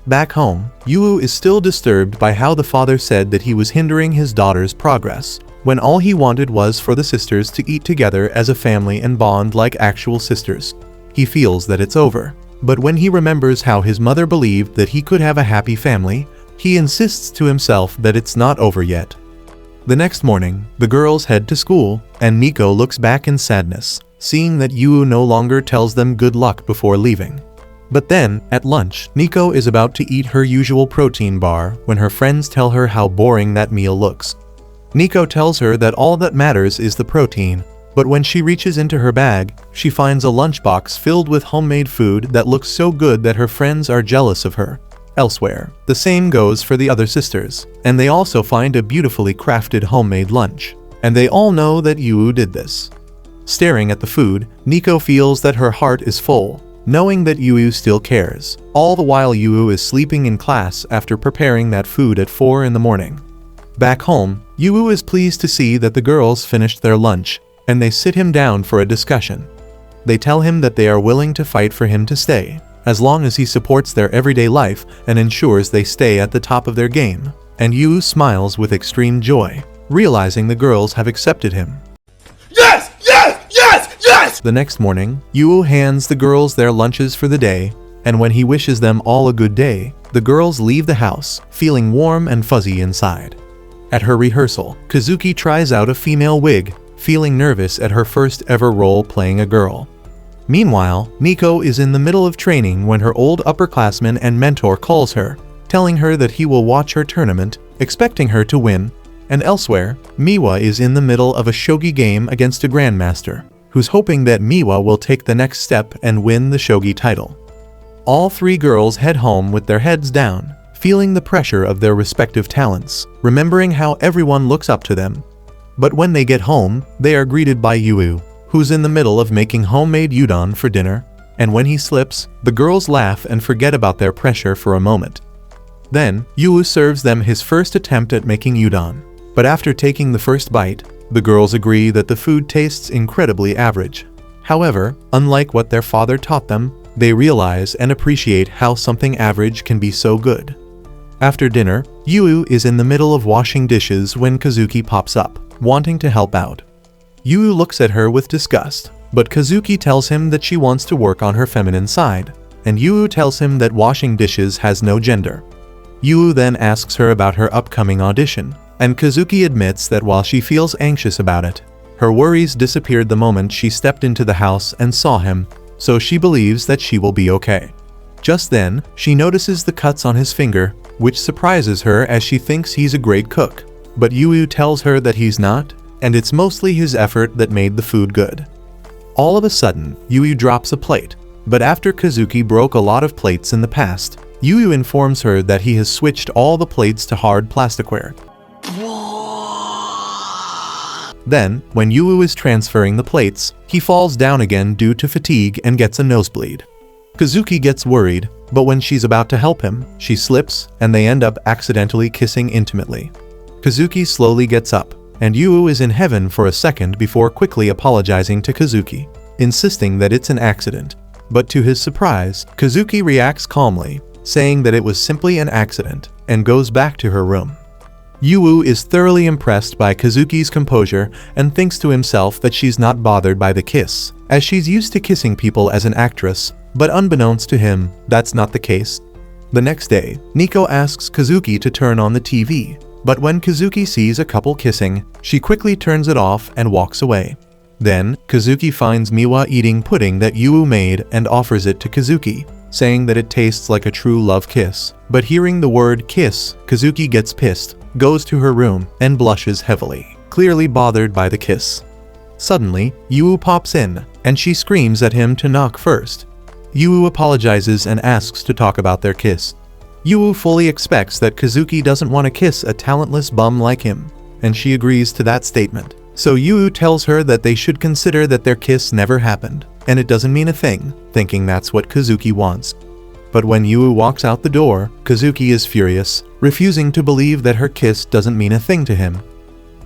Back home, Yu is still disturbed by how the father said that he was hindering his daughter's progress, when all he wanted was for the sisters to eat together as a family and bond like actual sisters. He feels that it's over, but when he remembers how his mother believed that he could have a happy family, he insists to himself that it's not over yet. The next morning, the girls head to school, and Nico looks back in sadness, seeing that Yu no longer tells them good luck before leaving. But then, at lunch, Nico is about to eat her usual protein bar when her friends tell her how boring that meal looks. Nico tells her that all that matters is the protein, but when she reaches into her bag, she finds a lunchbox filled with homemade food that looks so good that her friends are jealous of her. Elsewhere, the same goes for the other sisters, and they also find a beautifully crafted homemade lunch, and they all know that Yu did this. Staring at the food, Nico feels that her heart is full, knowing that Yu still cares, all the while Yu is sleeping in class after preparing that food at 4 in the morning. Back home, Yu is pleased to see that the girls finished their lunch, and they sit him down for a discussion. They tell him that they are willing to fight for him to stay, as long as he supports their everyday life and ensures they stay at the top of their game, and Yu smiles with extreme joy, realizing the girls have accepted him. Yes! Yes! Yes! Yes! The next morning, Yu hands the girls their lunches for the day, and when he wishes them all a good day, the girls leave the house, feeling warm and fuzzy inside. At her rehearsal, Kazuki tries out a female wig, feeling nervous at her first ever role playing a girl. Meanwhile, Nico is in the middle of training when her old upperclassman and mentor calls her, telling her that he will watch her tournament, expecting her to win. And elsewhere, Miwa is in the middle of a shogi game against a grandmaster, who's hoping that Miwa will take the next step and win the shogi title. All three girls head home with their heads down, feeling the pressure of their respective talents, remembering how everyone looks up to them. But when they get home, they are greeted by Yu, who's in the middle of making homemade udon for dinner, and when he slips, the girls laugh and forget about their pressure for a moment. Then, Yu serves them his first attempt at making udon, but after taking the first bite, The girls agree that the food tastes incredibly average. However, unlike what their father taught them, they realize and appreciate how something average can be so good. After dinner, Yu is in the middle of washing dishes when Kazuki pops up, wanting to help out. Yu looks at her with disgust, but Kazuki tells him that she wants to work on her feminine side, and Yu tells him that washing dishes has no gender. Yu then asks her about her upcoming audition, and Kazuki admits that while she feels anxious about it, her worries disappeared the moment she stepped into the house and saw him, so she believes that she will be okay. Just then, she notices the cuts on his finger, which surprises her as she thinks he's a great cook. But Yu tells her that he's not, and it's mostly his effort that made the food good. All of a sudden, Yu drops a plate, but after Kazuki broke a lot of plates in the past, Yu informs her that he has switched all the plates to hard plasticware. Then, when Yu is transferring the plates, he falls down again due to fatigue and gets a nosebleed. Kazuki gets worried, but when she's about to help him, she slips and they end up accidentally kissing intimately. Kazuki slowly gets up, and Yu is in heaven for a second before quickly apologizing to Kazuki, insisting that it's an accident. But to his surprise, Kazuki reacts calmly, saying that it was simply an accident, and goes back to her room. Yu is thoroughly impressed by Kazuki's composure and thinks to himself that she's not bothered by the kiss, as she's used to kissing people as an actress, but unbeknownst to him, that's not the case. The next day, Nico asks Kazuki to turn on the TV, but when Kazuki sees a couple kissing, she quickly turns it off and walks away. Then, Kazuki finds Miwa eating pudding that Yu made and offers it to Kazuki, saying that it tastes like a true love kiss. But hearing the word kiss, Kazuki gets pissed, goes to her room, and blushes heavily, clearly bothered by the kiss. Suddenly, Yu pops in, and she screams at him to knock first. Yu apologizes and asks to talk about their kiss. Yu fully expects that Kazuki doesn't want to kiss a talentless bum like him, and she agrees to that statement. So Yu tells her that they should consider that their kiss never happened, and it doesn't mean a thing, thinking that's what Kazuki wants. But when Yu walks out the door, Kazuki is furious, refusing to believe that her kiss doesn't mean a thing to him.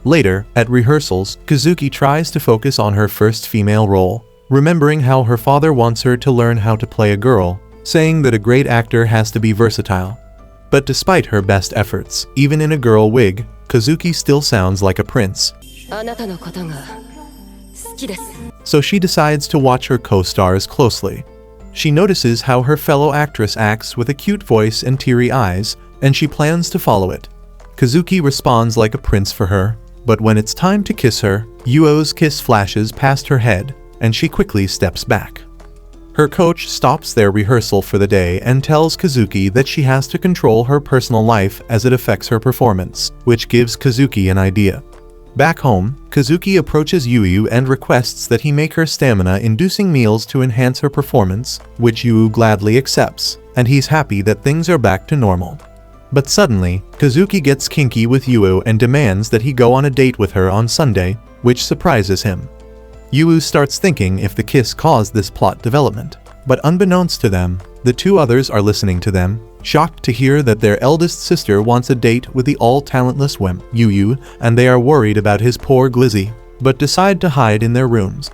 Later, at rehearsals, Kazuki tries to focus on her first female role, remembering how her father wants her to learn how to play a girl, saying that a great actor has to be versatile. But despite her best efforts, even in a girl wig, Kazuki still sounds like a prince. So she decides to watch her co-stars closely. She notices how her fellow actress acts with a cute voice and teary eyes, and she plans to follow it. Kazuki responds like a prince for her, but when it's time to kiss her, Yuo's kiss flashes past her head, and she quickly steps back. Her coach stops their rehearsal for the day and tells Kazuki that she has to control her personal life as it affects her performance, which gives Kazuki an idea. Back home, Kazuki approaches Yu and requests that he make her stamina-inducing meals to enhance her performance, which Yu gladly accepts, and he's happy that things are back to normal. But suddenly, Kazuki gets kinky with Yu and demands that he go on a date with her on Sunday, which surprises him. Yu starts thinking if the kiss caused this plot development, but unbeknownst to them, the two others are listening to them, shocked to hear that their eldest sister wants a date with the all-talentless wimp, Yu, and they are worried about his poor glizzy, but decide to hide in their rooms.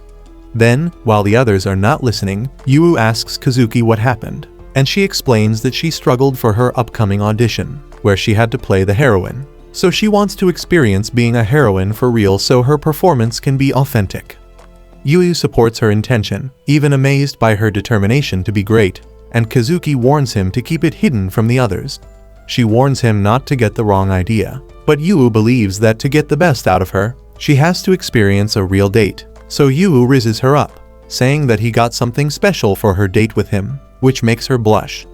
Then, while the others are not listening, Yu asks Kazuki what happened, and she explains that she struggled for her upcoming audition, where she had to play the heroine. So she wants to experience being a heroine for real so her performance can be authentic. Yu supports her intention, even amazed by her determination to be great, and Kazuki warns him to keep it hidden from the others. She warns him not to get the wrong idea, but Yu believes that to get the best out of her, she has to experience a real date. So Yu rizzes her up, saying that he got something special for her date with him, which makes her blush.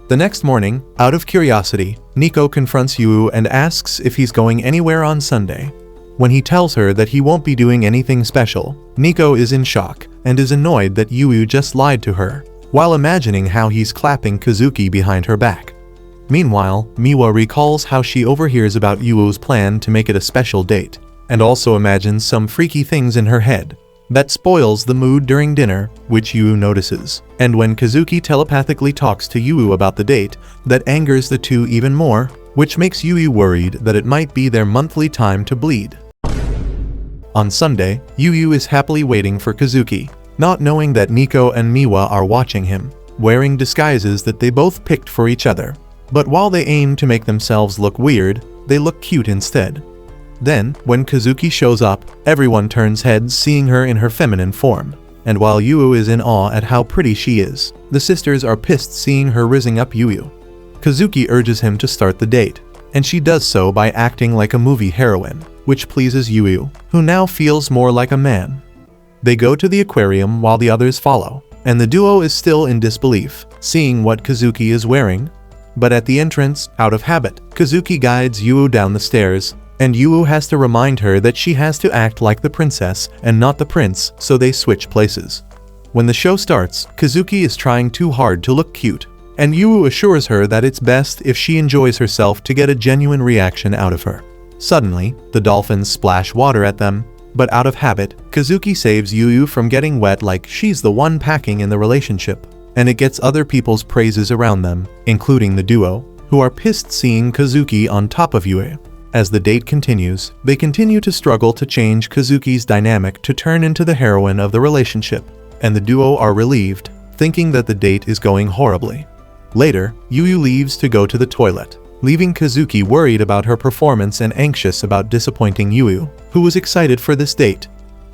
The next morning, out of curiosity, Nico confronts Yu and asks if he's going anywhere on Sunday. When he tells her that he won't be doing anything special, Nico is in shock and is annoyed that Yu just lied to her, while imagining how he's clapping Kazuki behind her back. Meanwhile, Miwa recalls how she overhears about Yu's plan to make it a special date, and also imagines some freaky things in her head. That spoils the mood during dinner, which Yu notices. And when Kazuki telepathically talks to Yu about the date, that angers the two even more, which makes Yu worried that it might be their monthly time to bleed. On Sunday, Yu is happily waiting for Kazuki, not knowing that Nico and Miwa are watching him, wearing disguises that they both picked for each other. But while they aim to make themselves look weird, they look cute instead. Then, when Kazuki shows up, everyone turns heads seeing her in her feminine form. And while Yu is in awe at how pretty she is, the sisters are pissed seeing her rizzing up Yu. Kazuki urges him to start the date, and she does so by acting like a movie heroine, which pleases Yu, who now feels more like a man. They go to the aquarium while the others follow, and the duo is still in disbelief, seeing what Kazuki is wearing. But at the entrance, out of habit, Kazuki guides Yu down the stairs, and Yu has to remind her that she has to act like the princess and not the prince, so they switch places. When the show starts, Kazuki is trying too hard to look cute, and Yu assures her that it's best if she enjoys herself to get a genuine reaction out of her. Suddenly, the dolphins splash water at them, but out of habit, Kazuki saves Yu from getting wet like she's the one packing in the relationship, and it gets other people's praises around them, including the duo, who are pissed seeing Kazuki on top of Yu. As the date continues, they continue to struggle to change Kazuki's dynamic to turn into the heroine of the relationship, and the duo are relieved, thinking that the date is going horribly. Later, Yu leaves to go to the toilet, leaving Kazuki worried about her performance and anxious about disappointing Yu, who was excited for this date.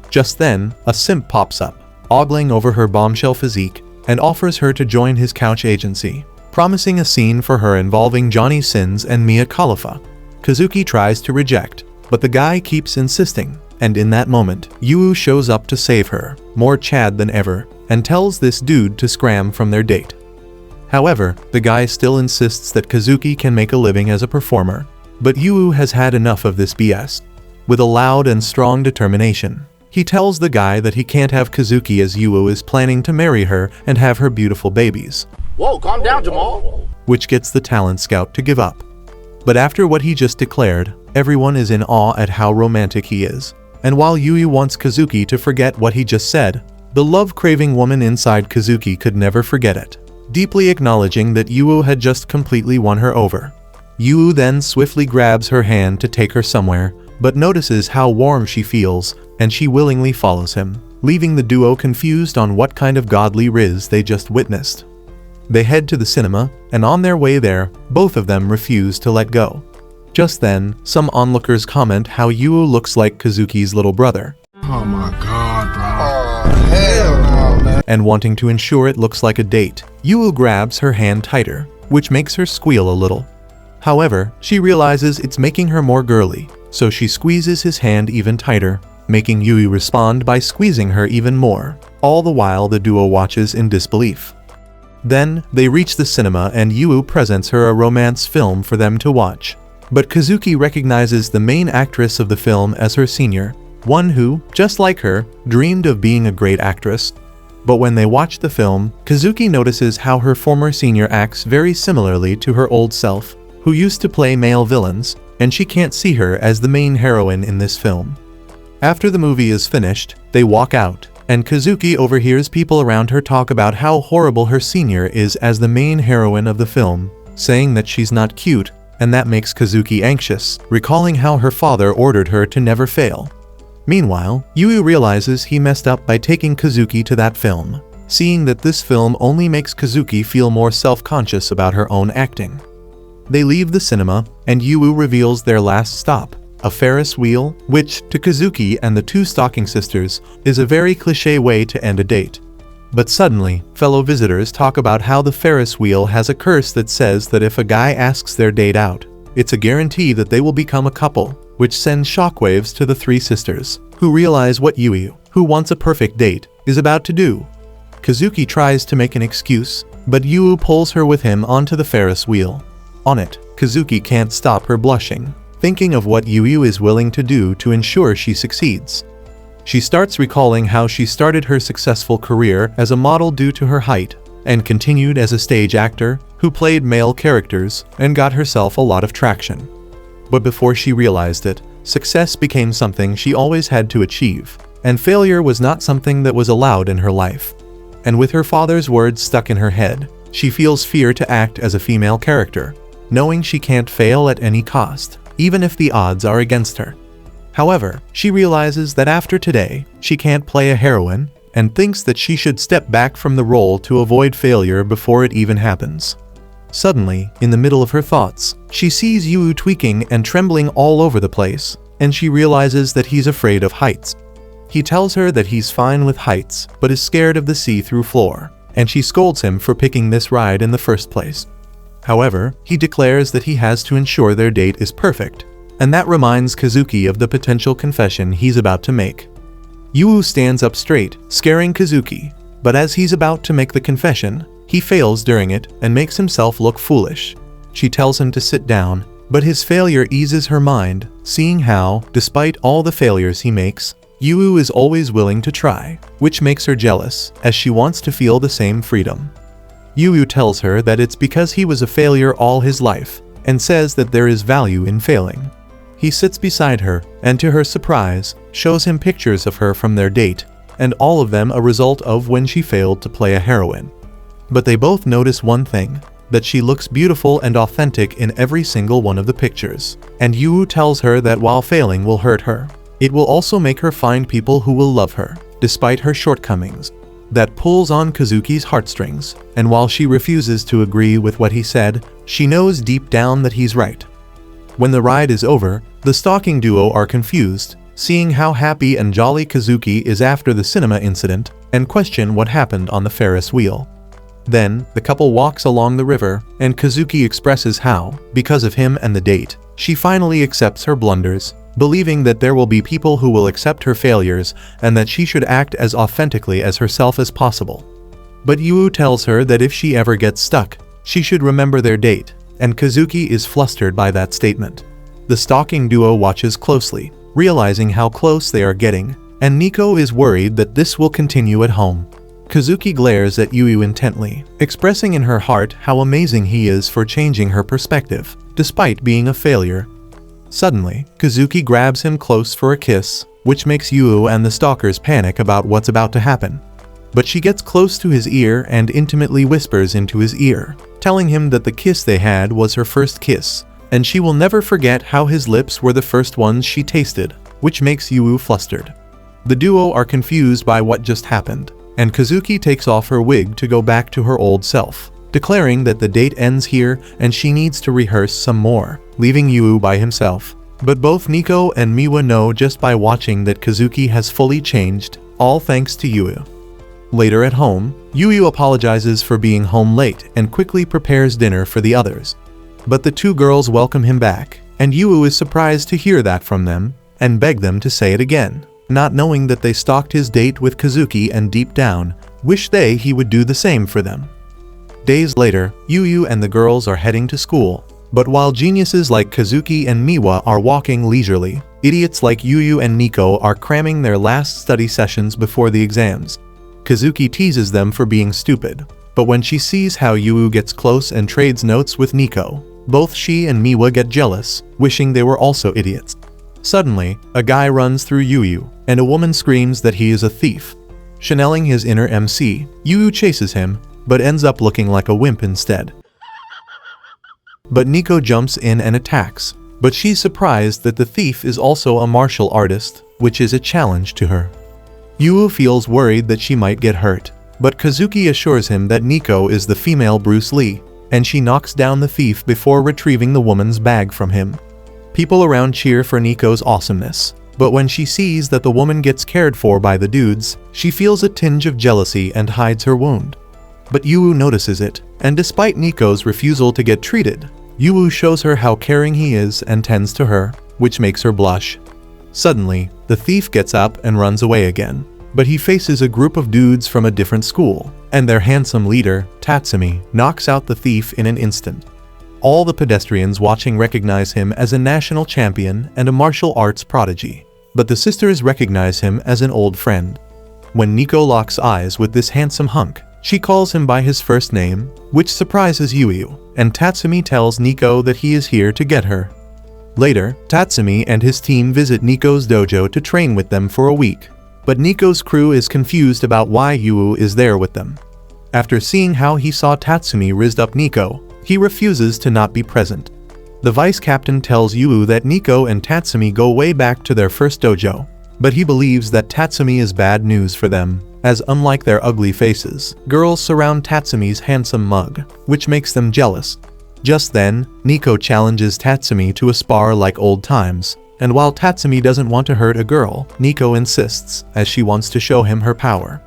Just then, a simp pops up, ogling over her bombshell physique, and offers her to join his couch agency, promising a scene for her involving Johnny Sins and Mia Khalifa. Kazuki tries to reject, but the guy keeps insisting, and in that moment, Yu shows up to save her, more Chad than ever, and tells this dude to scram from their date. However, the guy still insists that Kazuki can make a living as a performer, but Yu has had enough of this BS. With a loud and strong determination, he tells the guy that he can't have Kazuki as Yu is planning to marry her and have her beautiful babies. Whoa, calm down, Jamal. Which gets the talent scout to give up. But after what he just declared, everyone is in awe at how romantic he is. And while Yu wants Kazuki to forget what he just said, the love-craving woman inside Kazuki could never forget it, deeply acknowledging that Yu had just completely won her over. Yu then swiftly grabs her hand to take her somewhere, but notices how warm she feels, and she willingly follows him, leaving the duo confused on what kind of godly riz they just witnessed. They head to the cinema, and on their way there, both of them refuse to let go. Just then, some onlookers comment how Yu looks like Kazuki's little brother. Oh my god, bro. Oh, hell no, man. And wanting to ensure it looks like a date, Yu grabs her hand tighter, which makes her squeal a little. However, she realizes it's making her more girly, so she squeezes his hand even tighter, making Yu respond by squeezing her even more, all the while the duo watches in disbelief. Then, they reach the cinema and Yu presents her a romance film for them to watch. But Kazuki recognizes the main actress of the film as her senior, one who, just like her, dreamed of being a great actress. But when they watch the film, Kazuki notices how her former senior acts very similarly to her old self, who used to play male villains, and she can't see her as the main heroine in this film. After the movie is finished, they walk out, and Kazuki overhears people around her talk about how horrible her senior is as the main heroine of the film, saying that she's not cute, and that makes Kazuki anxious, recalling how her father ordered her to never fail. Meanwhile, Yu realizes he messed up by taking Kazuki to that film, seeing that this film only makes Kazuki feel more self-conscious about her own acting. They leave the cinema, and Yu reveals their last stop, a Ferris wheel, which, to Kazuki and the two stalking sisters, is a very cliché way to end a date. But suddenly, fellow visitors talk about how the Ferris wheel has a curse that says that if a guy asks their date out, it's a guarantee that they will become a couple, which sends shockwaves to the three sisters, who realize what Yu, who wants a perfect date, is about to do. Kazuki tries to make an excuse, but Yu pulls her with him onto the Ferris wheel. On it, Kazuki can't stop her blushing, thinking of what Yu is willing to do to ensure she succeeds. She starts recalling how she started her successful career as a model due to her height, and continued as a stage actor who played male characters and got herself a lot of traction. But before she realized it, success became something she always had to achieve, and failure was not something that was allowed in her life. And with her father's words stuck in her head, she feels fear to act as a female character, knowing she can't fail at any cost, even if the odds are against her. However, she realizes that after today, she can't play a heroine, and thinks that she should step back from the role to avoid failure before it even happens. Suddenly, in the middle of her thoughts, she sees Yu tweaking and trembling all over the place, and she realizes that he's afraid of heights. He tells her that he's fine with heights, but is scared of the see-through floor, and she scolds him for picking this ride in the first place. However, he declares that he has to ensure their date is perfect, and that reminds Kazuki of the potential confession he's about to make. Yu stands up straight, scaring Kazuki, but as he's about to make the confession, he fails during it and makes himself look foolish. She tells him to sit down, but his failure eases her mind, seeing how, despite all the failures he makes, Yu is always willing to try, which makes her jealous, as she wants to feel the same freedom. Yu tells her that it's because he was a failure all his life, and says that there is value in failing. He sits beside her, and to her surprise, shows him pictures of her from their date, and all of them a result of when she failed to play a heroine. But they both notice one thing, that she looks beautiful and authentic in every single one of the pictures, and Yu tells her that while failing will hurt her, it will also make her find people who will love her, despite her shortcomings. That pulls on Kazuki's heartstrings, and while she refuses to agree with what he said, she knows deep down that he's right. When the ride is over, the stalking duo are confused, seeing how happy and jolly Kazuki is after the cinema incident, and question what happened on the Ferris wheel. Then, the couple walks along the river, and Kazuki expresses how, because of him and the date, she finally accepts her blunders, believing that there will be people who will accept her failures and that she should act as authentically as herself as possible. But Yu tells her that if she ever gets stuck, she should remember their date, and Kazuki is flustered by that statement. The stalking duo watches closely, realizing how close they are getting, and Nico is worried that this will continue at home. Kazuki glares at Yu intently, expressing in her heart how amazing he is for changing her perspective, despite being a failure. Suddenly, Kazuki grabs him close for a kiss, which makes Yu and the stalkers panic about what's about to happen. But she gets close to his ear and intimately whispers into his ear, telling him that the kiss they had was her first kiss, and she will never forget how his lips were the first ones she tasted, which makes Yu flustered. The duo are confused by what just happened, and Kazuki takes off her wig to go back to her old self, declaring that the date ends here and she needs to rehearse some more, leaving Yu by himself. But both Nico and Miwa know just by watching that Kazuki has fully changed, all thanks to Yu. Later at home, Yu apologizes for being home late and quickly prepares dinner for the others. But the two girls welcome him back, and Yu is surprised to hear that from them, and beg them to say it again, not knowing that they stalked his date with Kazuki and deep down, wish he would do the same for them. Days later, Yu and the girls are heading to school, but while geniuses like Kazuki and Miwa are walking leisurely, idiots like Yu and Nico are cramming their last study sessions before the exams. Kazuki teases them for being stupid, but when she sees how Yu gets close and trades notes with Nico, both she and Miwa get jealous, wishing they were also idiots. Suddenly, a guy runs through Yu, and a woman screams that he is a thief. Channeling his inner MC, Yu chases him, but ends up looking like a wimp instead. But Nico jumps in and attacks, but she's surprised that the thief is also a martial artist, which is a challenge to her. Yu feels worried that she might get hurt, but Kazuki assures him that Nico is the female Bruce Lee, and she knocks down the thief before retrieving the woman's bag from him. People around cheer for Nico's awesomeness, but when she sees that the woman gets cared for by the dudes, she feels a tinge of jealousy and hides her wound. But Yu notices it, and despite Nico's refusal to get treated, Yu shows her how caring he is and tends to her, which makes her blush. Suddenly, the thief gets up and runs away again, but he faces a group of dudes from a different school, and their handsome leader, Tatsumi, knocks out the thief in an instant. All the pedestrians watching recognize him as a national champion and a martial arts prodigy, but the sisters recognize him as an old friend. When Nico locks eyes with this handsome hunk, she calls him by his first name, which surprises Yu, and Tatsumi tells Nico that he is here to get her. Later, Tatsumi and his team visit Nico's dojo to train with them for a week, but Nico's crew is confused about why Yu is there with them. After seeing how he saw Tatsumi rizzed up Nico, he refuses to not be present. The vice captain tells Yu that Nico and Tatsumi go way back to their first dojo, but he believes that Tatsumi is bad news for them, as unlike their ugly faces, girls surround Tatsumi's handsome mug, which makes them jealous. Just then, Nico challenges Tatsumi to a spar like old times, and while Tatsumi doesn't want to hurt a girl, Nico insists, as she wants to show him her power.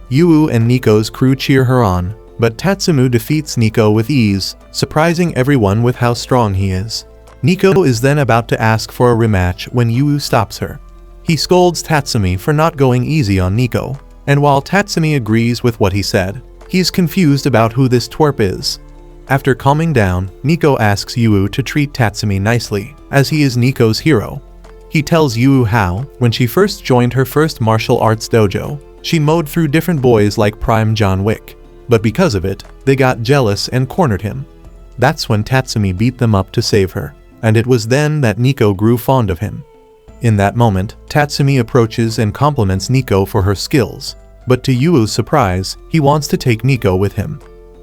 Yu and Nico's crew cheer her on, but Tatsumu defeats Nico with ease, surprising everyone with how strong he is. Nico is then about to ask for a rematch when Yu stops her. He scolds Tatsumi for not going easy on Nico, and while Tatsumi agrees with what he said, he's confused about who this twerp is. After calming down, Nico asks Yu to treat Tatsumi nicely, as he is Nico's hero. He tells Yu how, when she first joined her first martial arts dojo, she mowed through different boys like Prime John Wick, but because of it, they got jealous and cornered him. That's when Tatsumi beat them up to save her, and it was then that Nico grew fond of him. In that moment, Tatsumi approaches and compliments Nico for her skills, but to Yu's surprise, he wants to take Nico with him.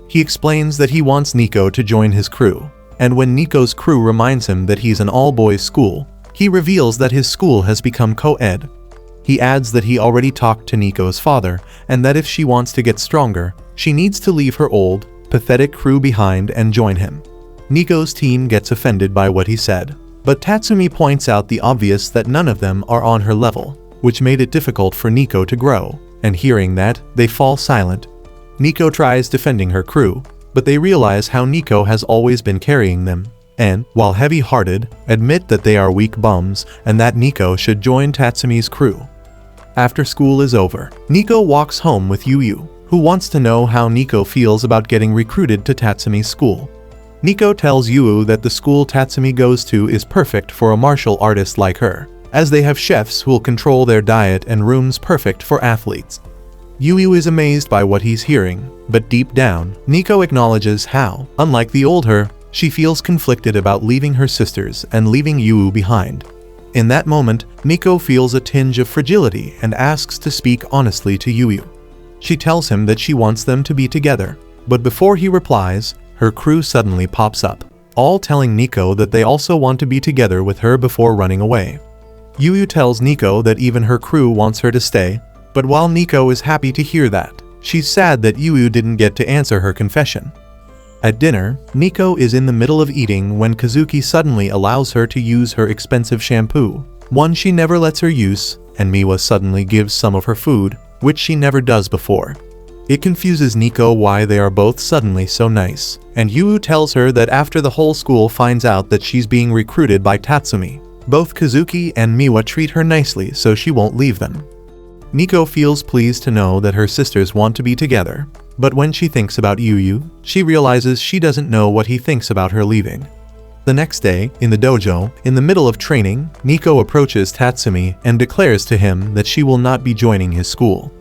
He explains that he wants Nico to join his crew, and when Nico's crew reminds him that he's an all-boys school, he reveals that his school has become co-ed. He adds that he already talked to Nico's father, and that if she wants to get stronger, she needs to leave her old, pathetic crew behind and join him. Nico's team gets offended by what he said, but Tatsumi points out the obvious that none of them are on her level, which made it difficult for Nico to grow, and hearing that, they fall silent. Nico tries defending her crew, but they realize how Nico has always been carrying them, and, while heavy-hearted, admit that they are weak bums and that Nico should join Tatsumi's crew. After school is over, Nico walks home with Yu, who wants to know how Nico feels about getting recruited to Tatsumi's school. Nico tells Yu that the school Tatsumi goes to is perfect for a martial artist like her, as they have chefs who'll control their diet and rooms perfect for athletes. Yu is amazed by what he's hearing, but deep down, Nico acknowledges how, unlike the old her, she feels conflicted about leaving her sisters and leaving Yu behind. In that moment, Nico feels a tinge of fragility and asks to speak honestly to Yu. She tells him that she wants them to be together, but before he replies, her crew suddenly pops up, all telling Nico that they also want to be together with her before running away. Yu tells Nico that even her crew wants her to stay, but while Nico is happy to hear that, she's sad that Yu didn't get to answer her confession. At dinner, Nico is in the middle of eating when Kazuki suddenly allows her to use her expensive shampoo, one she never lets her use, and Miwa suddenly gives some of her food, which she never does before. It confuses Nico why they are both suddenly so nice, and Yu tells her that after the whole school finds out that she's being recruited by Tatsumi, both Kazuki and Miwa treat her nicely so she won't leave them. Nico feels pleased to know that her sisters want to be together, but when she thinks about Yu, she realizes she doesn't know what he thinks about her leaving. The next day, in the dojo, in the middle of training, Nico approaches Tatsumi and declares to him that she will not be joining his school.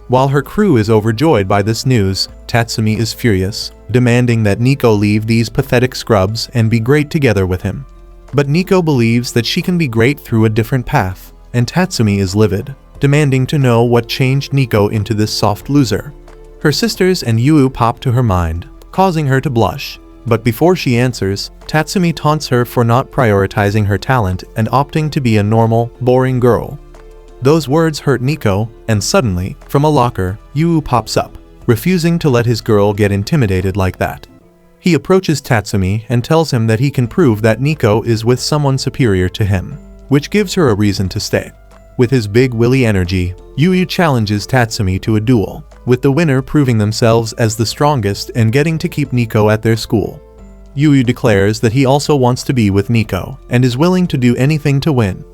While her crew is overjoyed by this news, Tatsumi is furious, demanding that Nico leave these pathetic scrubs and be great together with him. But Nico believes that she can be great through a different path, and Tatsumi is livid, demanding to know what changed Nico into this soft loser. Her sisters and Yu pop to her mind, causing her to blush, but before she answers, Tatsumi taunts her for not prioritizing her talent and opting to be a normal, boring girl. Those words hurt Nico, and suddenly, from a locker, Yu pops up, refusing to let his girl get intimidated like that. He approaches Tatsumi and tells him that he can prove that Nico is with someone superior to him, which gives her a reason to stay. With his big willy energy, Yu challenges Tatsumi to a duel, with the winner proving themselves as the strongest and getting to keep Nico at their school. Yu declares that he also wants to be with Nico and is willing to do anything to win.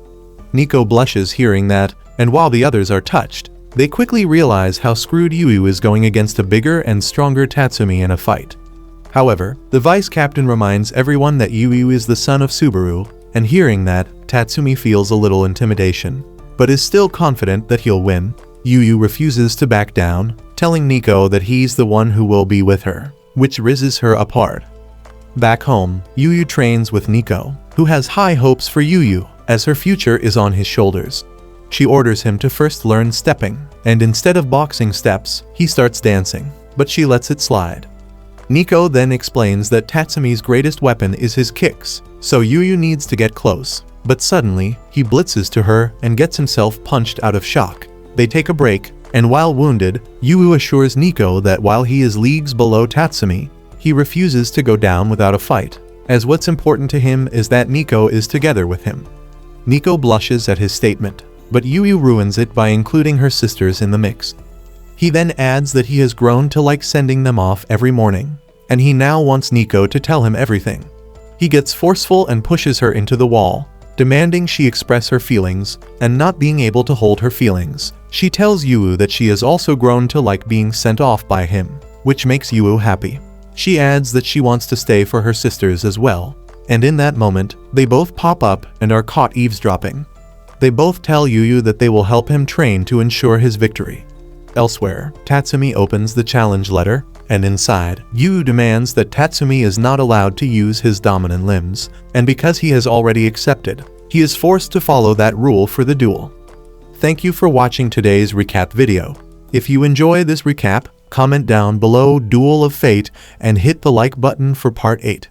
Nico blushes hearing that, and while the others are touched, they quickly realize how screwed Yu is going against a bigger and stronger Tatsumi in a fight. However, the vice captain reminds everyone that Yu is the son of Subaru, and hearing that, Tatsumi feels a little intimidation, but is still confident that he'll win. Yu refuses to back down, telling Nico that he's the one who will be with her, which rizzes her apart. Back home, Yu trains with Nico, who has high hopes for Yu, as her future is on his shoulders. She orders him to first learn stepping, and instead of boxing steps, he starts dancing, but she lets it slide. Nico then explains that Tatsumi's greatest weapon is his kicks, so Yu needs to get close. But suddenly, he blitzes to her and gets himself punched out of shock. They take a break, and while wounded, Yu assures Nico that while he is leagues below Tatsumi, he refuses to go down without a fight, as what's important to him is that Nico is together with him. Nico blushes at his statement, but Yu ruins it by including her sisters in the mix. He then adds that he has grown to like sending them off every morning, and he now wants Nico to tell him everything. He gets forceful and pushes her into the wall, demanding she express her feelings, and not being able to hold her feelings. She tells Yu that she has also grown to like being sent off by him, which makes Yu happy. She adds that she wants to stay for her sisters as well, and in that moment, they both pop up and are caught eavesdropping. They both tell Yu that they will help him train to ensure his victory. Elsewhere, Tatsumi opens the challenge letter, and inside, Yu demands that Tatsumi is not allowed to use his dominant limbs, and because he has already accepted, he is forced to follow that rule for the duel. Thank you for watching today's recap video. If you enjoy this recap, comment down below Duel of Fate and hit the like button for part 8.